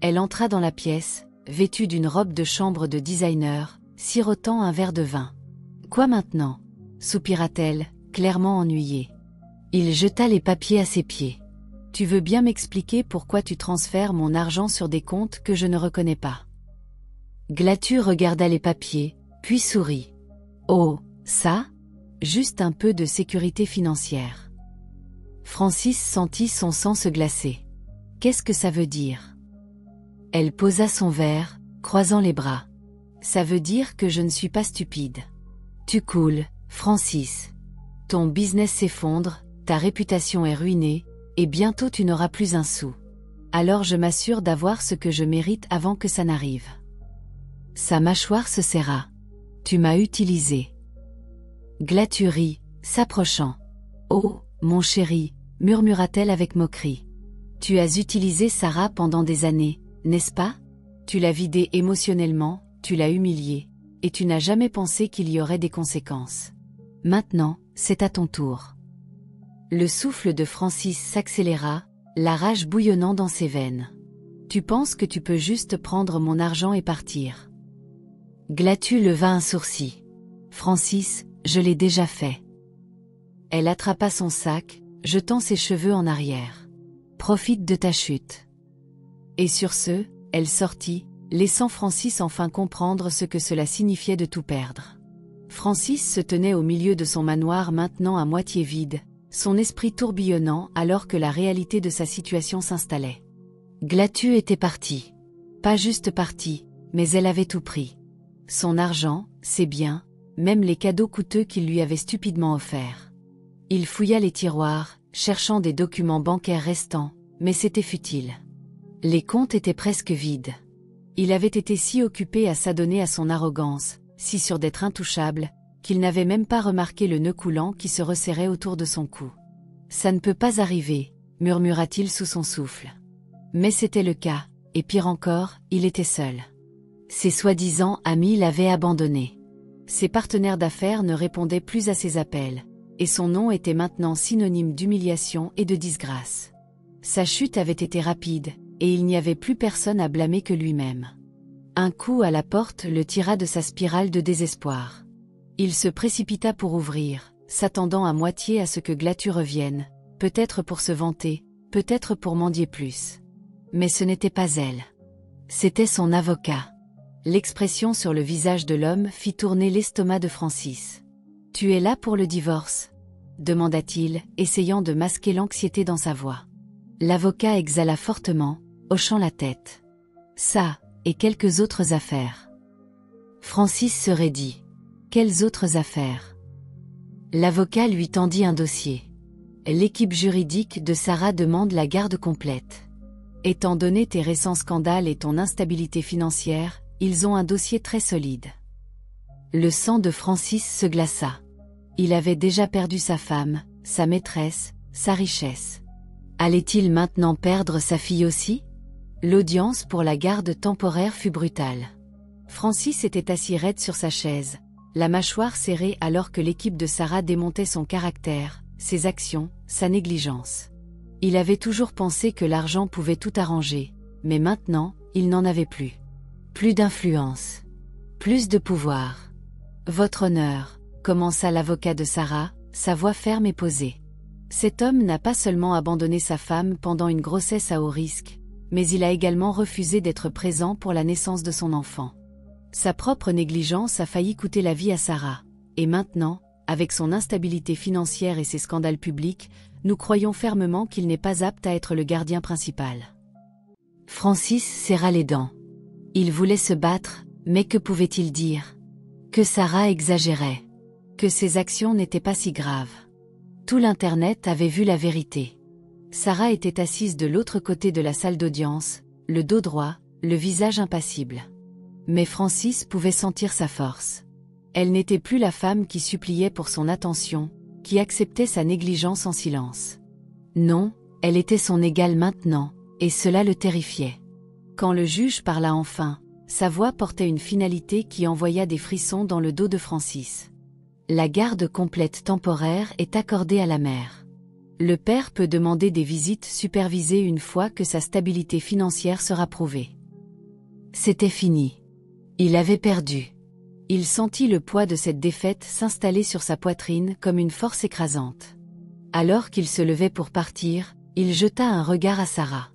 Elle entra dans la pièce, vêtue d'une robe de chambre de designer, sirotant un verre de vin. « Quoi maintenant ?» soupira-t-elle, clairement ennuyée. Il jeta les papiers à ses pieds. « Tu veux bien m'expliquer pourquoi tu transfères mon argent sur des comptes que je ne reconnais pas ?» Glatu regarda les papiers, puis sourit. « Oh, ça? Juste un peu de sécurité financière. » Francis sentit son sang se glacer. « Qu'est-ce que ça veut dire ?» Elle posa son verre, croisant les bras. « Ça veut dire que je ne suis pas stupide. Tu coules, Francis. Ton business s'effondre, ta réputation est ruinée, et bientôt tu n'auras plus un sou. Alors je m'assure d'avoir ce que je mérite avant que ça n'arrive. » Sa mâchoire se serra. « Tu m'as utilisé. » Glatu rit, s'approchant. « Oh, mon chéri, » murmura-t-elle avec moquerie. « Tu as utilisé Sarah pendant des années, n'est-ce pas? Tu l'as vidée émotionnellement, tu l'as humiliée, et tu n'as jamais pensé qu'il y aurait des conséquences. Maintenant, c'est à ton tour. » Le souffle de Francis s'accéléra, la rage bouillonnant dans ses veines. « Tu penses que tu peux juste prendre mon argent et partir? » Glatu leva un sourcil. « Francis, je l'ai déjà fait. » Elle attrapa son sac, jetant ses cheveux en arrière. « Profite de ta chute. » Et sur ce, elle sortit, laissant Francis enfin comprendre ce que cela signifiait de tout perdre. Francis se tenait au milieu de son manoir maintenant à moitié vide, son esprit tourbillonnant alors que la réalité de sa situation s'installait. Glatu était partie. Pas juste partie, mais elle avait tout pris. Son argent, ses biens, même les cadeaux coûteux qu'il lui avait stupidement offerts. Il fouilla les tiroirs, cherchant des documents bancaires restants, mais c'était futile. Les comptes étaient presque vides. Il avait été si occupé à s'adonner à son arrogance, si sûr d'être intouchable, qu'il n'avait même pas remarqué le nœud coulant qui se resserrait autour de son cou. « Ça ne peut pas arriver », murmura-t-il sous son souffle. Mais c'était le cas, et pire encore, il était seul. Ses soi-disant amis l'avaient abandonné. Ses partenaires d'affaires ne répondaient plus à ses appels, et son nom était maintenant synonyme d'humiliation et de disgrâce. Sa chute avait été rapide, et il n'y avait plus personne à blâmer que lui-même. Un coup à la porte le tira de sa spirale de désespoir. Il se précipita pour ouvrir, s'attendant à moitié à ce que Glatu revienne, peut-être pour se vanter, peut-être pour mendier plus. Mais ce n'était pas elle. C'était son avocat. L'expression sur le visage de l'homme fit tourner l'estomac de Francis. « Tu es là pour le divorce ?» demanda-t-il, essayant de masquer l'anxiété dans sa voix. L'avocat exhala fortement, hochant la tête. « Ça, et quelques autres affaires. » Francis se raidit. « Quelles autres affaires ?» L'avocat lui tendit un dossier. L'équipe juridique de Sarah demande la garde complète. Étant donné tes récents scandales et ton instabilité financière, ils ont un dossier très solide. Le sang de Francis se glaça. Il avait déjà perdu sa femme, sa maîtresse, sa richesse. Allait-il maintenant perdre sa fille aussi? L'audience pour la garde temporaire fut brutale. Francis était assis raide sur sa chaise, la mâchoire serrée alors que l'équipe de Sarah démontait son caractère, ses actions, sa négligence. Il avait toujours pensé que l'argent pouvait tout arranger, mais maintenant, il n'en avait plus. Plus d'influence. Plus de pouvoir. « Votre honneur », commença l'avocat de Sarah, sa voix ferme et posée. Cet homme n'a pas seulement abandonné sa femme pendant une grossesse à haut risque, mais il a également refusé d'être présent pour la naissance de son enfant. Sa propre négligence a failli coûter la vie à Sarah, et maintenant, avec son instabilité financière et ses scandales publics, nous croyons fermement qu'il n'est pas apte à être le gardien principal. Francis serra les dents. Il voulait se battre, mais que pouvait-il dire? Que Sarah exagérait. Que ses actions n'étaient pas si graves. Tout l'Internet avait vu la vérité. Sarah était assise de l'autre côté de la salle d'audience, le dos droit, le visage impassible. Mais Francis pouvait sentir sa force. Elle n'était plus la femme qui suppliait pour son attention, qui acceptait sa négligence en silence. Non, elle était son égale maintenant, et cela le terrifiait. Quand le juge parla enfin, sa voix portait une finalité qui envoya des frissons dans le dos de Francis. La garde complète temporaire est accordée à la mère. Le père peut demander des visites supervisées une fois que sa stabilité financière sera prouvée. C'était fini. Il avait perdu. Il sentit le poids de cette défaite s'installer sur sa poitrine comme une force écrasante. Alors qu'il se levait pour partir, il jeta un regard à Sarah.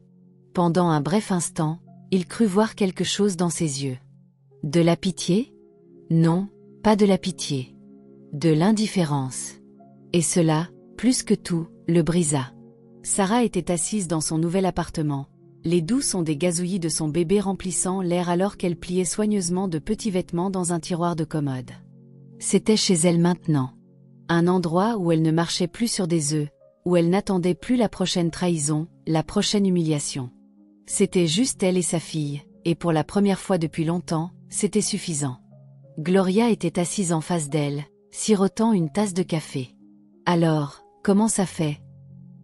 Pendant un bref instant, il crut voir quelque chose dans ses yeux. De la pitié? Non, pas de la pitié. De l'indifférence. Et cela, plus que tout, le brisa. Sarah était assise dans son nouvel appartement, les doux sons des gazouillis de son bébé remplissant l'air alors qu'elle pliait soigneusement de petits vêtements dans un tiroir de commode. C'était chez elle maintenant. Un endroit où elle ne marchait plus sur des œufs, où elle n'attendait plus la prochaine trahison, la prochaine humiliation. C'était juste elle et sa fille, et pour la première fois depuis longtemps, c'était suffisant. Gloria était assise en face d'elle, sirotant une tasse de café. « Alors, comment ça fait ?»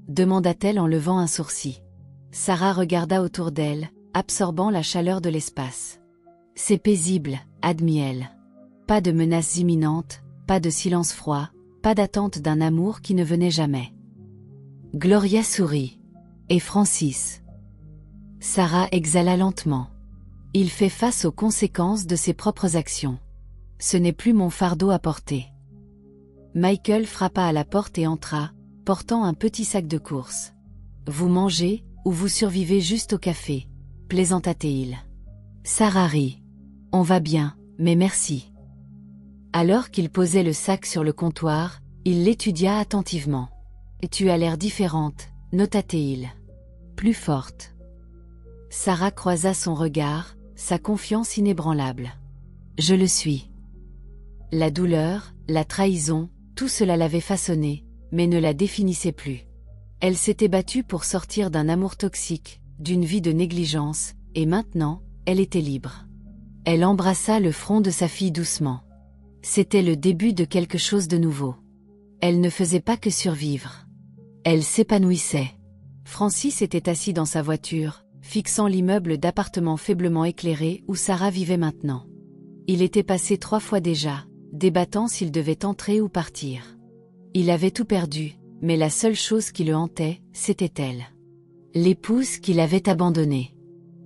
demanda-t-elle en levant un sourcil. Sarah regarda autour d'elle, absorbant la chaleur de l'espace. « C'est paisible, » admit-elle. Pas de menaces imminentes, pas de silence froid, pas d'attente d'un amour qui ne venait jamais. Gloria sourit. Et Francis? Sarah exhala lentement. Il fait face aux conséquences de ses propres actions. Ce n'est plus mon fardeau à porter. Michael frappa à la porte et entra, portant un petit sac de courses. Vous mangez, ou vous survivez juste au café, plaisanta-t-il. Sarah rit. On va bien, mais merci. Alors qu'il posait le sac sur le comptoir, il l'étudia attentivement. Tu as l'air différente, nota-t-il. Plus forte. Sarah croisa son regard, sa confiance inébranlable. Je le suis. La douleur, la trahison, tout cela l'avait façonnée, mais ne la définissait plus. Elle s'était battue pour sortir d'un amour toxique, d'une vie de négligence, et maintenant, elle était libre. Elle embrassa le front de sa fille doucement. C'était le début de quelque chose de nouveau. Elle ne faisait pas que survivre. Elle s'épanouissait. Francis était assis dans sa voiture, fixant l'immeuble d'appartements faiblement éclairé où Sarah vivait maintenant. Il était passé 3 fois déjà, débattant s'il devait entrer ou partir. Il avait tout perdu, mais la seule chose qui le hantait, c'était elle. L'épouse qu'il avait abandonnée.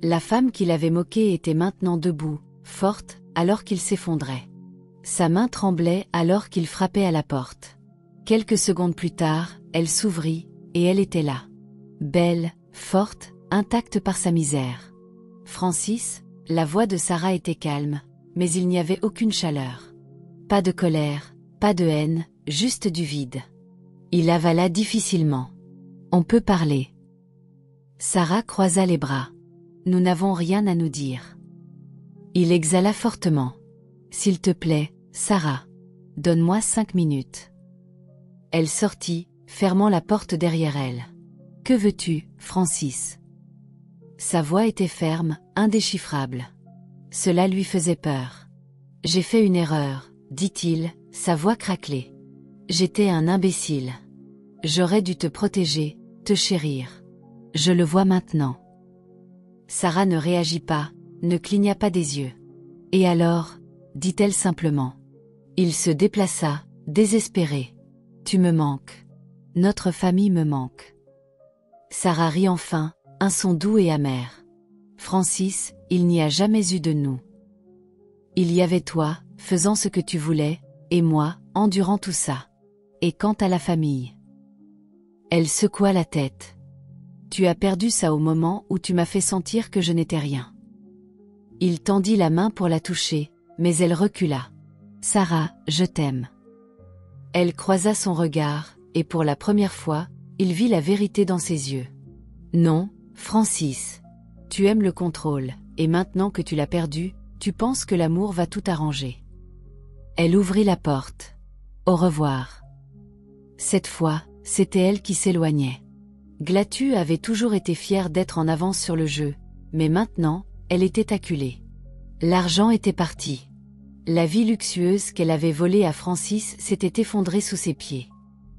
La femme qu'il avait moquée était maintenant debout, forte, alors qu'il s'effondrait. Sa main tremblait alors qu'il frappait à la porte. Quelques secondes plus tard, elle s'ouvrit, et elle était là. Belle, forte, intacte par sa misère. Francis, la voix de Sarah était calme, mais il n'y avait aucune chaleur. Pas de colère, pas de haine, juste du vide. Il avala difficilement. On peut parler. Sarah croisa les bras. Nous n'avons rien à nous dire. Il exhala fortement. S'il te plaît, Sarah. Donne-moi 5 minutes. Elle sortit, fermant la porte derrière elle. Que veux-tu, Francis? Sa voix était ferme, indéchiffrable. Cela lui faisait peur. J'ai fait une erreur, dit-il, sa voix craquelée. J'étais un imbécile. J'aurais dû te protéger, te chérir. Je le vois maintenant. Sarah ne réagit pas, ne cligna pas des yeux. Et alors, dit-elle simplement. Il se déplaça, désespéré. Tu me manques. Notre famille me manque. Sarah rit enfin, un son doux et amer. Francis, il n'y a jamais eu de nous. Il y avait toi, faisant ce que tu voulais, et moi, endurant tout ça. Et quant à la famille? Elle secoua la tête. Tu as perdu ça au moment où tu m'as fait sentir que je n'étais rien. Il tendit la main pour la toucher, mais elle recula. Sarah, je t'aime. Elle croisa son regard, et pour la première fois, il vit la vérité dans ses yeux. Non, Francis. Tu aimes le contrôle, et maintenant que tu l'as perdu, tu penses que l'amour va tout arranger. Elle ouvrit la porte. Au revoir. Cette fois, c'était elle qui s'éloignait. Glatu avait toujours été fière d'être en avance sur le jeu, mais maintenant, elle était acculée. L'argent était parti. La vie luxueuse qu'elle avait volée à Francis s'était effondrée sous ses pieds.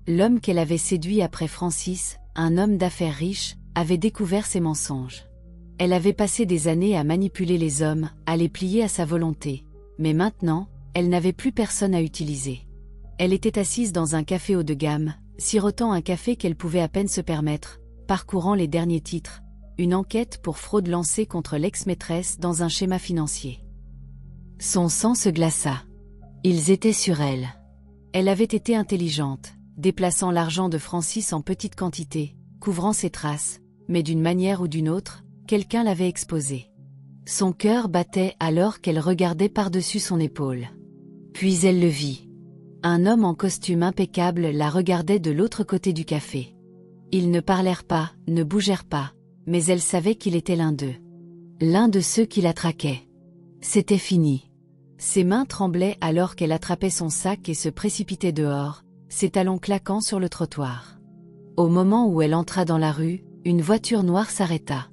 L'homme qu'elle avait séduit après Francis, un homme d'affaires riche, avait découvert ses mensonges. Elle avait passé des années à manipuler les hommes, à les plier à sa volonté, mais maintenant, elle n'avait plus personne à utiliser. Elle était assise dans un café haut de gamme, sirotant un café qu'elle pouvait à peine se permettre, parcourant les derniers titres, une enquête pour fraude lancée contre l'ex-maîtresse dans un schéma financier. Son sang se glaça. Ils étaient sur elle. Elle avait été intelligente, déplaçant l'argent de Francis en petites quantités, couvrant ses traces, mais d'une manière ou d'une autre, quelqu'un l'avait exposée. Son cœur battait alors qu'elle regardait par-dessus son épaule. Puis elle le vit. Un homme en costume impeccable la regardait de l'autre côté du café. Ils ne parlèrent pas, ne bougèrent pas, mais elle savait qu'il était l'un d'eux. L'un de ceux qui la traquaient. C'était fini. Ses mains tremblaient alors qu'elle attrapait son sac et se précipitait dehors, ses talons claquant sur le trottoir. Au moment où elle entra dans la rue, une voiture noire s'arrêta.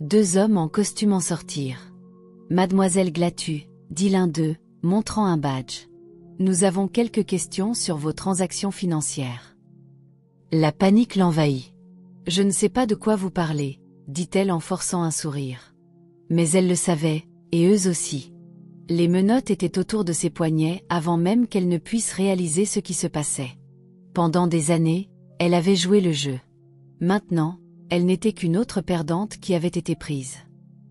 2 hommes en costume en sortirent. « Mademoiselle Glatu, » dit l'un d'eux, montrant un badge. « Nous avons quelques questions sur vos transactions financières. » La panique l'envahit. « Je ne sais pas de quoi vous parlez, » dit-elle en forçant un sourire. Mais elle le savait, et eux aussi. Les menottes étaient autour de ses poignets avant même qu'elle ne puisse réaliser ce qui se passait. Pendant des années, elle avait joué le jeu. Maintenant, elle n'était qu'une autre perdante qui avait été prise.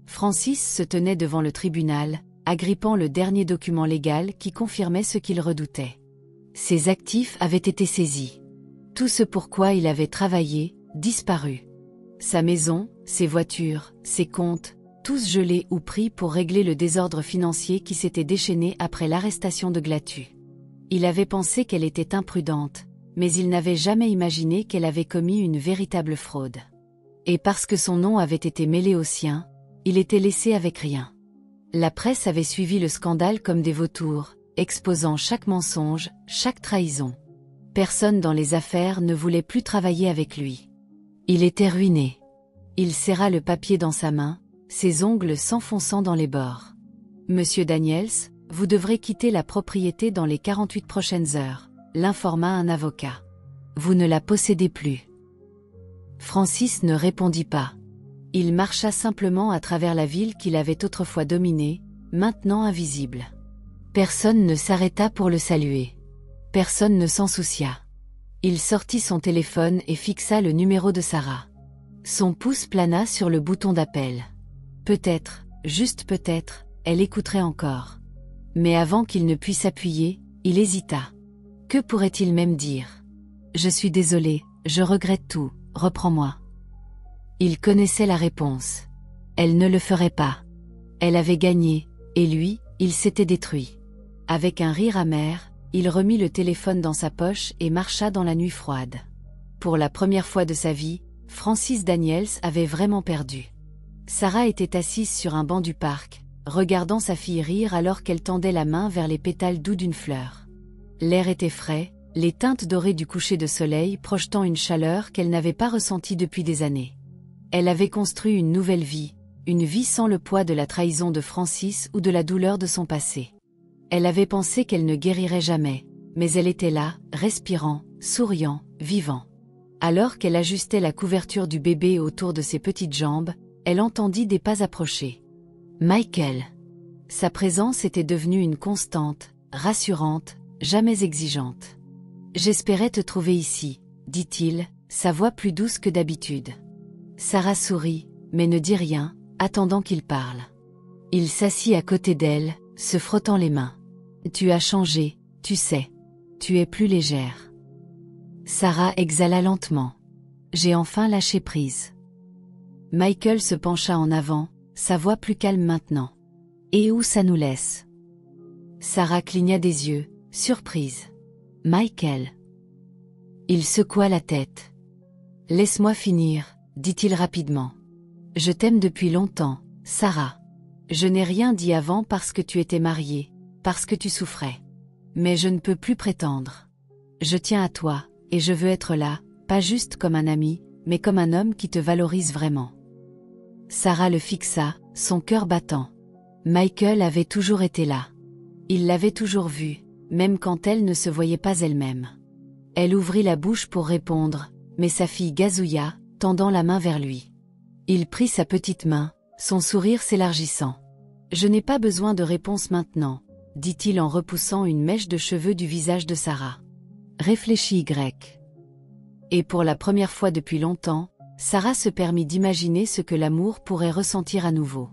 Francis se tenait devant le tribunal, agrippant le dernier document légal qui confirmait ce qu'il redoutait. Ses actifs avaient été saisis. Tout ce pourquoi il avait travaillé, disparu. Sa maison, ses voitures, ses comptes, tous gelés ou pris pour régler le désordre financier qui s'était déchaîné après l'arrestation de Glatu. Il avait pensé qu'elle était imprudente, mais il n'avait jamais imaginé qu'elle avait commis une véritable fraude. Et parce que son nom avait été mêlé au sien, il était laissé avec rien. La presse avait suivi le scandale comme des vautours, exposant chaque mensonge, chaque trahison. Personne dans les affaires ne voulait plus travailler avec lui. Il était ruiné. Il serra le papier dans sa main, ses ongles s'enfonçant dans les bords. « Monsieur Daniels, vous devrez quitter la propriété dans les 48 prochaines heures », l'informa un avocat. « Vous ne la possédez plus. » Francis ne répondit pas. Il marcha simplement à travers la ville qu'il avait autrefois dominée, maintenant invisible. Personne ne s'arrêta pour le saluer. Personne ne s'en soucia. Il sortit son téléphone et fixa le numéro de Sarah. Son pouce plana sur le bouton d'appel. Peut-être, juste peut-être, elle écouterait encore. Mais avant qu'il ne puisse appuyer, il hésita. Que pourrait-il même dire ? « Je suis désolé, je regrette tout, reprends-moi. » Il connaissait la réponse. Elle ne le ferait pas. Elle avait gagné, et lui, il s'était détruit. Avec un rire amer, il remit le téléphone dans sa poche et marcha dans la nuit froide. Pour la première fois de sa vie, Francis Daniels avait vraiment perdu. Sarah était assise sur un banc du parc, regardant sa fille rire alors qu'elle tendait la main vers les pétales doux d'une fleur. L'air était frais, les teintes dorées du coucher de soleil projetant une chaleur qu'elle n'avait pas ressentie depuis des années. Elle avait construit une nouvelle vie, une vie sans le poids de la trahison de Francis ou de la douleur de son passé. Elle avait pensé qu'elle ne guérirait jamais, mais elle était là, respirant, souriant, vivant. Alors qu'elle ajustait la couverture du bébé autour de ses petites jambes, elle entendit des pas approcher. Michael. Sa présence était devenue une constante, rassurante, jamais exigeante. « J'espérais te trouver ici, » dit-il, sa voix plus douce que d'habitude. Sarah sourit, mais ne dit rien, attendant qu'il parle. Il s'assit à côté d'elle, se frottant les mains. « Tu as changé, tu sais. Tu es plus légère. » Sarah exhala lentement. « J'ai enfin lâché prise. » Michael se pencha en avant, sa voix plus calme maintenant. « Et où ça nous laisse ?» Sarah cligna des yeux, surprise. « Michael. » Il secoua la tête. « Laisse-moi finir, » dit-il rapidement. « Je t'aime depuis longtemps, Sarah. Je n'ai rien dit avant parce que tu étais mariée, parce que tu souffrais. Mais je ne peux plus prétendre. Je tiens à toi, et je veux être là, pas juste comme un ami, mais comme un homme qui te valorise vraiment. » Sarah le fixa, son cœur battant. Michael avait toujours été là. Il l'avait toujours vue, même quand elle ne se voyait pas elle-même. Elle ouvrit la bouche pour répondre, mais sa fille gazouilla, tendant la main vers lui. Il prit sa petite main, son sourire s'élargissant. « Je n'ai pas besoin de réponse maintenant, » dit-il en repoussant une mèche de cheveux du visage de Sarah. Réfléchis Y. Et pour la première fois depuis longtemps, Sarah se permit d'imaginer ce que l'amour pourrait ressentir à nouveau.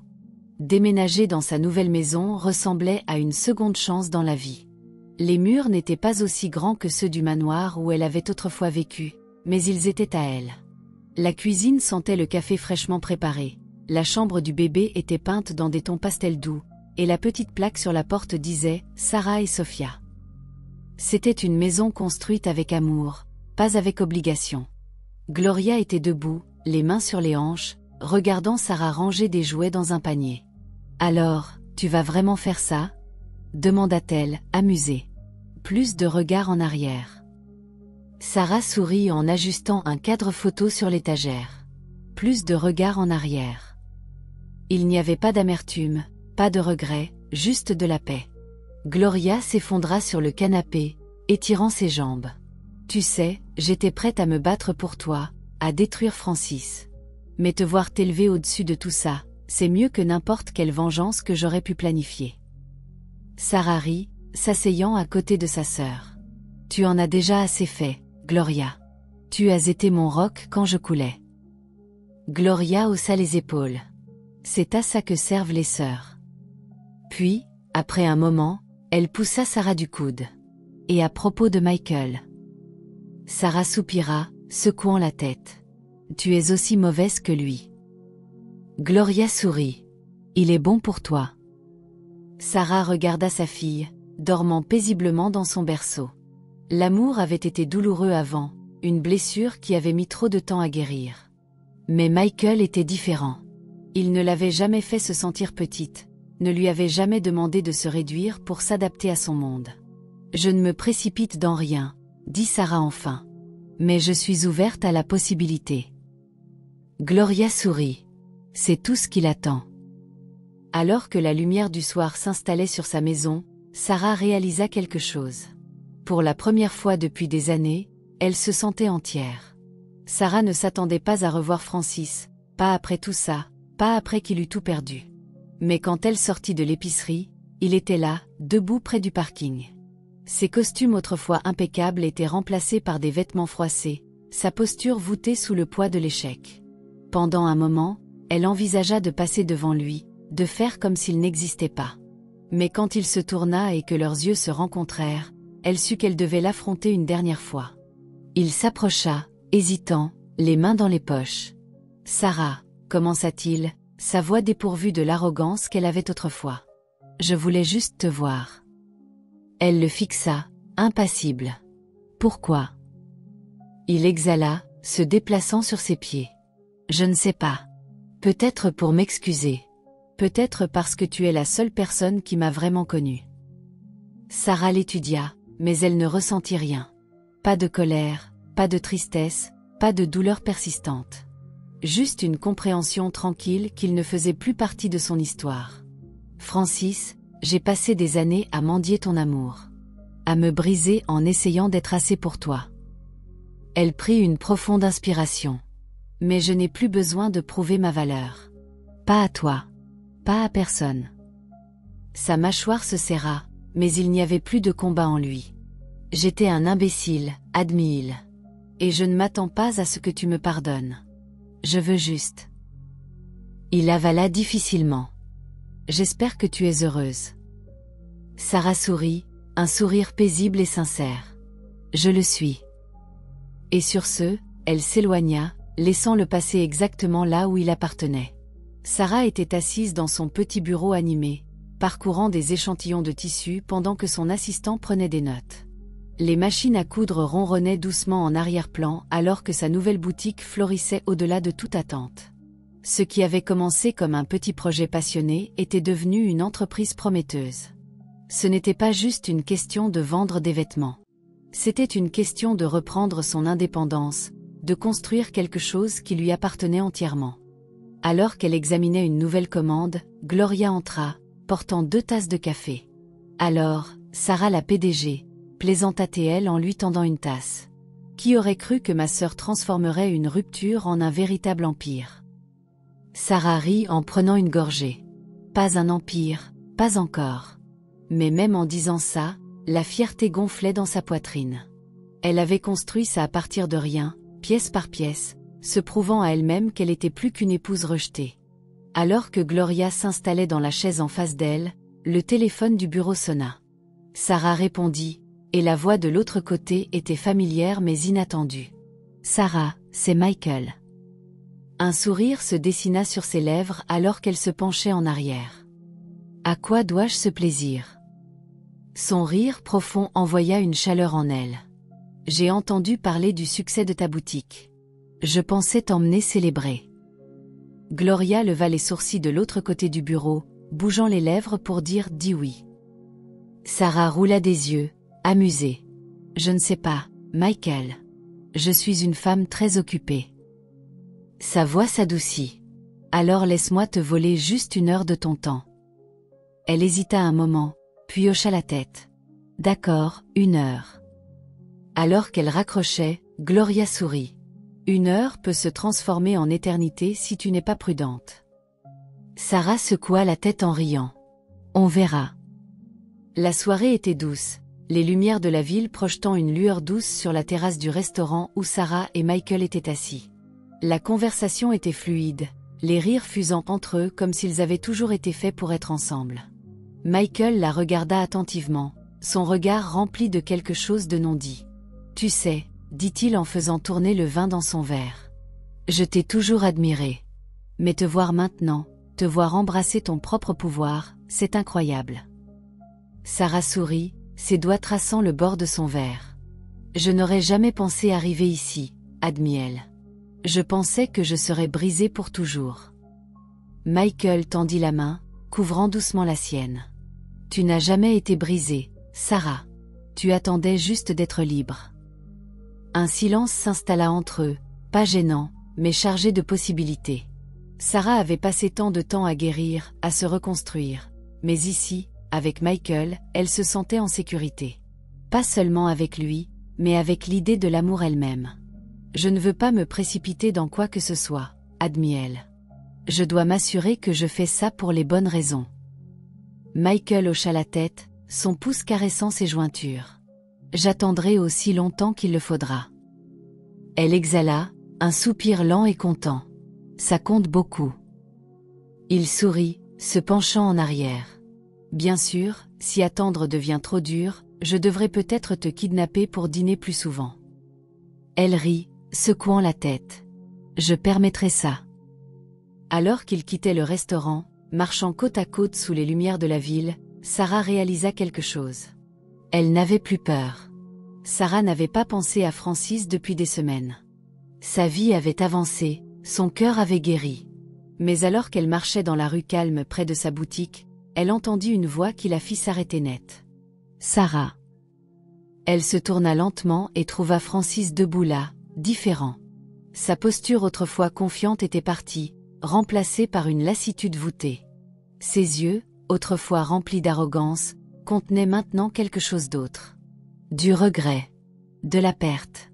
Déménager dans sa nouvelle maison ressemblait à une seconde chance dans la vie. Les murs n'étaient pas aussi grands que ceux du manoir où elle avait autrefois vécu, mais ils étaient à elle. La cuisine sentait le café fraîchement préparé, la chambre du bébé était peinte dans des tons pastels doux, et la petite plaque sur la porte disait « Sarah et Sophia ». C'était une maison construite avec amour, pas avec obligation. Gloria était debout, les mains sur les hanches, regardant Sarah ranger des jouets dans un panier. « Alors, tu vas vraiment faire ça ?» demanda-t-elle, amusée. Plus de regards en arrière. Sarah sourit en ajustant un cadre photo sur l'étagère. Plus de regards en arrière. Il n'y avait pas d'amertume, pas de regret, juste de la paix. Gloria s'effondra sur le canapé, étirant ses jambes. « Tu sais, j'étais prête à me battre pour toi, à détruire Francis. Mais te voir t'élever au-dessus de tout ça, c'est mieux que n'importe quelle vengeance que j'aurais pu planifier. » Sarah rit, s'asseyant à côté de sa sœur. « Tu en as déjà assez fait, Gloria. Tu as été mon roc quand je coulais. » Gloria haussa les épaules. « C'est à ça que servent les sœurs. » Puis, après un moment, elle poussa Sarah du coude. « Et à propos de Michael ?» Sarah soupira, secouant la tête. « Tu es aussi mauvaise que lui. » Gloria sourit. « Il est bon pour toi. » Sarah regarda sa fille, dormant paisiblement dans son berceau. L'amour avait été douloureux avant, une blessure qui avait mis trop de temps à guérir. Mais Michael était différent. Il ne l'avait jamais fait se sentir petite, ne lui avait jamais demandé de se réduire pour s'adapter à son monde. Je ne me précipite dans rien, dit Sarah enfin. Mais je suis ouverte à la possibilité. Gloria sourit. C'est tout ce qu'il attend. Alors que la lumière du soir s'installait sur sa maison, Sarah réalisa quelque chose. Pour la première fois depuis des années, elle se sentait entière. Sarah ne s'attendait pas à revoir Francis, pas après tout ça, pas après qu'il eût tout perdu. Mais quand elle sortit de l'épicerie, il était là, debout près du parking. Ses costumes autrefois impeccables étaient remplacés par des vêtements froissés, sa posture voûtée sous le poids de l'échec. Pendant un moment, elle envisagea de passer devant lui, de faire comme s'il n'existait pas. Mais quand il se tourna et que leurs yeux se rencontrèrent, elle sut qu'elle devait l'affronter une dernière fois. Il s'approcha, hésitant, les mains dans les poches. « Sarah », commença-t-il, sa voix dépourvue de l'arrogance qu'elle avait autrefois. « Je voulais juste te voir. » Elle le fixa, impassible. « Pourquoi ?» Il exhala, se déplaçant sur ses pieds. « Je ne sais pas. Peut-être pour m'excuser. Peut-être parce que tu es la seule personne qui m'a vraiment connue. » Sarah l'étudia, mais elle ne ressentit rien. Pas de colère, pas de tristesse, pas de douleur persistante. Juste une compréhension tranquille qu'il ne faisait plus partie de son histoire. « Francis, j'ai passé des années à mendier ton amour. À me briser en essayant d'être assez pour toi. » Elle prit une profonde inspiration. « Mais je n'ai plus besoin de prouver ma valeur. Pas à toi. Pas à personne. » Sa mâchoire se serra, mais il n'y avait plus de combat en lui. « J'étais un imbécile, admit-il. Et je ne m'attends pas à ce que tu me pardonnes. Je veux juste. » Il avala difficilement. « J'espère que tu es heureuse. » Sarah sourit, un sourire paisible et sincère. « Je le suis. » Et sur ce, elle s'éloigna, laissant le passer exactement là où il appartenait. Sarah était assise dans son petit bureau animé, parcourant des échantillons de tissu pendant que son assistant prenait des notes. Les machines à coudre ronronnaient doucement en arrière-plan alors que sa nouvelle boutique florissait au-delà de toute attente. Ce qui avait commencé comme un petit projet passionné était devenu une entreprise prometteuse. Ce n'était pas juste une question de vendre des vêtements. C'était une question de reprendre son indépendance, de construire quelque chose qui lui appartenait entièrement. Alors qu'elle examinait une nouvelle commande, Gloria entra, portant 2 tasses de café. « Alors, Sarah la PDG », plaisanta-t-elle en lui tendant une tasse. « Qui aurait cru que ma sœur transformerait une rupture en un véritable empire ?» Sarah rit en prenant une gorgée. Pas un empire, pas encore. Mais même en disant ça, la fierté gonflait dans sa poitrine. Elle avait construit ça à partir de rien, pièce par pièce, se prouvant à elle-même qu'elle était plus qu'une épouse rejetée. Alors que Gloria s'installait dans la chaise en face d'elle, le téléphone du bureau sonna. Sarah répondit, et la voix de l'autre côté était familière mais inattendue. « Sarah, c'est Michael. » Un sourire se dessina sur ses lèvres alors qu'elle se penchait en arrière. « À quoi dois-je ce plaisir ?» Son rire profond envoya une chaleur en elle. « J'ai entendu parler du succès de ta boutique. Je pensais t'emmener célébrer. » Gloria leva les sourcils de l'autre côté du bureau, bougeant les lèvres pour dire « dis oui ». Sarah roula des yeux, amusée. « Je ne sais pas, Michael. Je suis une femme très occupée. » Sa voix s'adoucit. « Alors laisse-moi te voler juste 1 heure de ton temps. » Elle hésita un moment, puis hocha la tête. « D'accord, 1 heure. » Alors qu'elle raccrochait, Gloria sourit. « 1 heure peut se transformer en éternité si tu n'es pas prudente. » Sarah secoua la tête en riant. « On verra. » La soirée était douce, les lumières de la ville projetant une lueur douce sur la terrasse du restaurant où Sarah et Michael étaient assis. La conversation était fluide, les rires fusant entre eux comme s'ils avaient toujours été faits pour être ensemble. Michael la regarda attentivement, son regard rempli de quelque chose de non dit. « Tu sais, » dit-il en faisant tourner le vin dans son verre. « Je t'ai toujours admiré. Mais te voir maintenant, te voir embrasser ton propre pouvoir, c'est incroyable. » Sarah sourit, ses doigts traçant le bord de son verre. « Je n'aurais jamais pensé arriver ici, » admit-elle. « Je pensais que je serais brisée pour toujours. » Michael tendit la main, couvrant doucement la sienne. Tu n'as jamais été brisée, Sarah. Tu attendais juste d'être libre. Un silence s'installa entre eux, pas gênant, mais chargé de possibilités. Sarah avait passé tant de temps à guérir, à se reconstruire. Mais ici, avec Michael, elle se sentait en sécurité. Pas seulement avec lui, mais avec l'idée de l'amour elle-même. Je ne veux pas me précipiter dans quoi que ce soit, admit-elle. Je dois m'assurer que je fais ça pour les bonnes raisons. Michael hocha la tête, son pouce caressant ses jointures. J'attendrai aussi longtemps qu'il le faudra. Elle exhala, un soupir lent et content. Ça compte beaucoup. Il sourit, se penchant en arrière. Bien sûr, si attendre devient trop dur, je devrais peut-être te kidnapper pour dîner plus souvent. Elle rit, secouant la tête. Je permettrai ça. Alors qu'ils quittaient le restaurant, marchant côte à côte sous les lumières de la ville, Sarah réalisa quelque chose. Elle n'avait plus peur. Sarah n'avait pas pensé à Francis depuis des semaines. Sa vie avait avancé, son cœur avait guéri. Mais alors qu'elle marchait dans la rue calme près de sa boutique, elle entendit une voix qui la fit s'arrêter net. Sarah. Elle se tourna lentement et trouva Francis debout là, différent. Sa posture autrefois confiante était partie, remplacée par une lassitude voûtée. Ses yeux, autrefois remplis d'arrogance, contenaient maintenant quelque chose d'autre. Du regret. De la perte.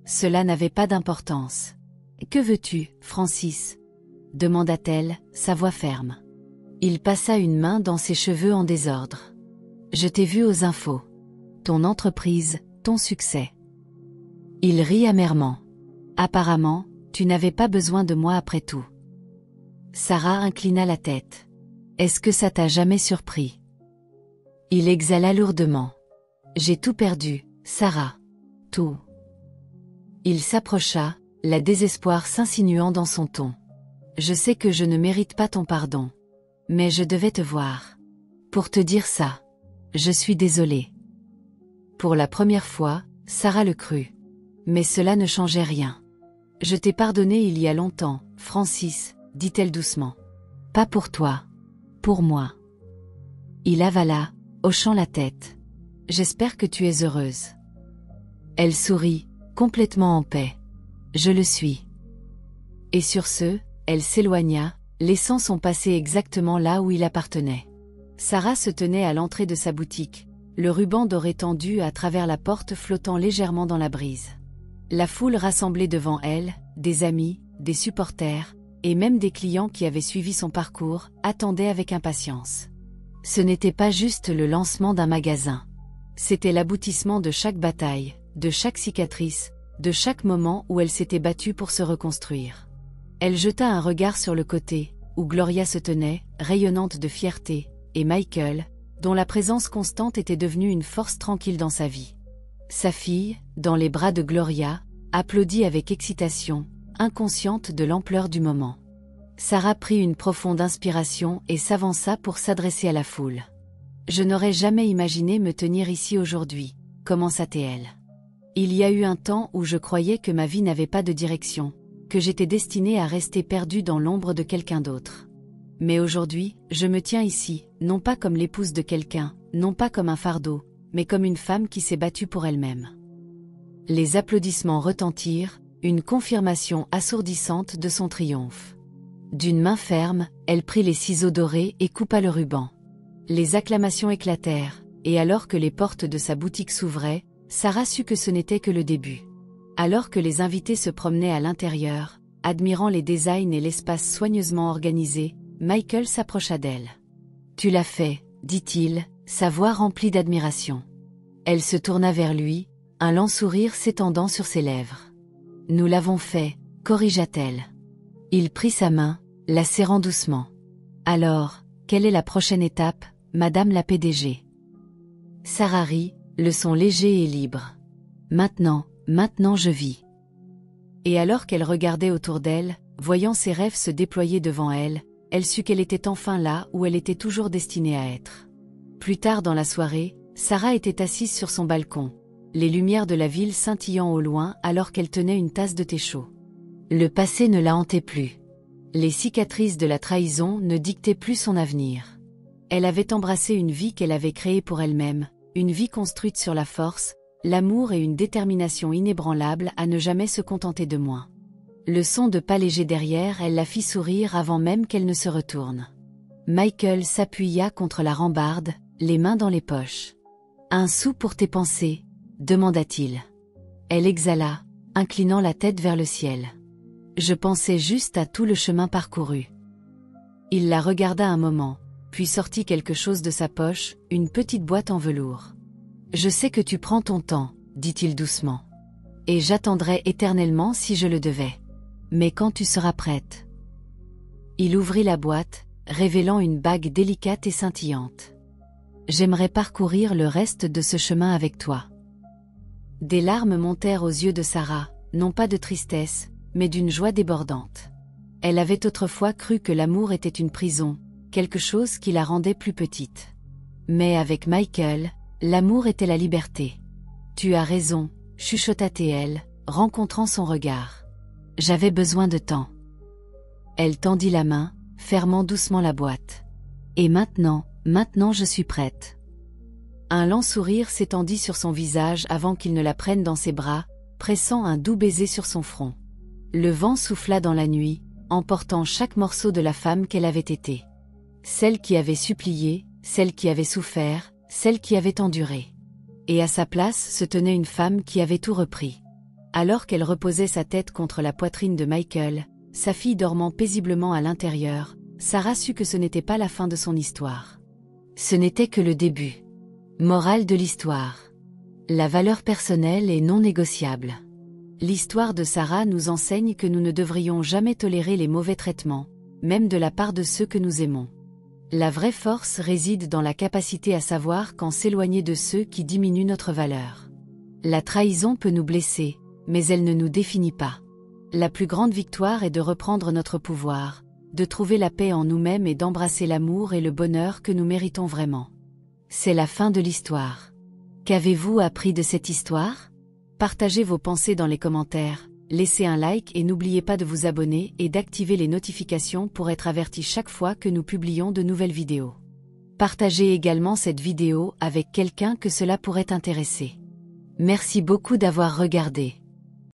Cela n'avait pas d'importance. « Que veux-tu, Francis ?» demanda-t-elle, sa voix ferme. Il passa une main dans ses cheveux en désordre. « Je t'ai vu aux infos. Ton entreprise, ton succès. » Il rit amèrement. « Apparemment, tu n'avais pas besoin de moi après tout. » Sarah inclina la tête. « Est-ce que ça t'a jamais surpris ?» Il exhala lourdement. « J'ai tout perdu, Sarah. Tout. » Il s'approcha, la désespoir s'insinuant dans son ton. « Je sais que je ne mérite pas ton pardon. Mais je devais te voir. Pour te dire ça. Je suis désolée. » Pour la première fois, Sarah le crut. Mais cela ne changeait rien. « Je t'ai pardonné il y a longtemps, Francis, » dit-elle doucement. « Pas pour toi. Pour moi. » Il avala, hochant la tête. « J'espère que tu es heureuse. » Elle sourit, complètement en paix. « Je le suis. » Et sur ce, elle s'éloigna, laissant son passé exactement là où il appartenait. Sarah se tenait à l'entrée de sa boutique, le ruban doré tendu à travers la porte flottant légèrement dans la brise. La foule rassemblée devant elle, des amis, des supporters, et même des clients qui avaient suivi son parcours, attendait avec impatience. Ce n'était pas juste le lancement d'un magasin. C'était l'aboutissement de chaque bataille, de chaque cicatrice, de chaque moment où elle s'était battue pour se reconstruire. Elle jeta un regard sur le côté, où Gloria se tenait, rayonnante de fierté, et Michael, dont la présence constante était devenue une force tranquille dans sa vie. Sa fille, dans les bras de Gloria, applaudit avec excitation, inconsciente de l'ampleur du moment. Sarah prit une profonde inspiration et s'avança pour s'adresser à la foule. « Je n'aurais jamais imaginé me tenir ici aujourd'hui, » commença-t-elle. « Il y a eu un temps où je croyais que ma vie n'avait pas de direction, que j'étais destinée à rester perdue dans l'ombre de quelqu'un d'autre. Mais aujourd'hui, je me tiens ici, non pas comme l'épouse de quelqu'un, non pas comme un fardeau, mais comme une femme qui s'est battue pour elle-même. » Les applaudissements retentirent, une confirmation assourdissante de son triomphe. D'une main ferme, elle prit les ciseaux dorés et coupa le ruban. Les acclamations éclatèrent, et alors que les portes de sa boutique s'ouvraient, Sarah sut que ce n'était que le début. Alors que les invités se promenaient à l'intérieur, admirant les designs et l'espace soigneusement organisé, Michael s'approcha d'elle. « Tu l'as fait, » dit-il, sa voix remplie d'admiration. Elle se tourna vers lui, un lent sourire s'étendant sur ses lèvres. « Nous l'avons fait, » corrigea-t-elle. Il prit sa main, la serrant doucement. « Alors, quelle est la prochaine étape, Madame la PDG ?» Sarah rit, le son léger et libre. « Maintenant je vis. » Et alors qu'elle regardait autour d'elle, voyant ses rêves se déployer devant elle, elle sut qu'elle était enfin là où elle était toujours destinée à être. Plus tard dans la soirée, Sarah était assise sur son balcon, les lumières de la ville scintillant au loin alors qu'elle tenait une tasse de thé chaud. Le passé ne la hantait plus. Les cicatrices de la trahison ne dictaient plus son avenir. Elle avait embrassé une vie qu'elle avait créée pour elle-même, une vie construite sur la force, l'amour et une détermination inébranlable à ne jamais se contenter de moins. Le son de pas léger derrière elle la fit sourire avant même qu'elle ne se retourne. Michael s'appuya contre la rambarde, les mains dans les poches. « Un sou pour tes pensées ?» demanda-t-il. Elle exhala, inclinant la tête vers le ciel. « Je pensais juste à tout le chemin parcouru. » Il la regarda un moment, puis sortit quelque chose de sa poche, une petite boîte en velours. « Je sais que tu prends ton temps, » dit-il doucement. « Et j'attendrai éternellement si je le devais. Mais quand tu seras prête. » Il ouvrit la boîte, révélant une bague délicate et scintillante. « J'aimerais parcourir le reste de ce chemin avec toi. » Des larmes montèrent aux yeux de Sarah, non pas de tristesse, mais d'une joie débordante. Elle avait autrefois cru que l'amour était une prison, quelque chose qui la rendait plus petite. Mais avec Michael, l'amour était la liberté. « Tu as raison », chuchota-t-elle, rencontrant son regard. « J'avais besoin de temps. » Elle tendit la main, fermant doucement la boîte. « Et maintenant je suis prête. » Un lent sourire s'étendit sur son visage avant qu'il ne la prenne dans ses bras, pressant un doux baiser sur son front. Le vent souffla dans la nuit, emportant chaque morceau de la femme qu'elle avait été. Celle qui avait supplié, celle qui avait souffert, celle qui avait enduré. Et à sa place se tenait une femme qui avait tout repris. Alors qu'elle reposait sa tête contre la poitrine de Michael, sa fille dormant paisiblement à l'intérieur, Sarah sut que ce n'était pas la fin de son histoire. Ce n'était que le début. Morale de l'histoire. La valeur personnelle est non négociable. L'histoire de Sarah nous enseigne que nous ne devrions jamais tolérer les mauvais traitements, même de la part de ceux que nous aimons. La vraie force réside dans la capacité à savoir quand s'éloigner de ceux qui diminuent notre valeur. La trahison peut nous blesser, mais elle ne nous définit pas. La plus grande victoire est de reprendre notre pouvoir, de trouver la paix en nous-mêmes et d'embrasser l'amour et le bonheur que nous méritons vraiment. C'est la fin de l'histoire. Qu'avez-vous appris de cette histoire? Partagez vos pensées dans les commentaires, laissez un like et n'oubliez pas de vous abonner et d'activer les notifications pour être averti chaque fois que nous publions de nouvelles vidéos. Partagez également cette vidéo avec quelqu'un que cela pourrait intéresser. Merci beaucoup d'avoir regardé.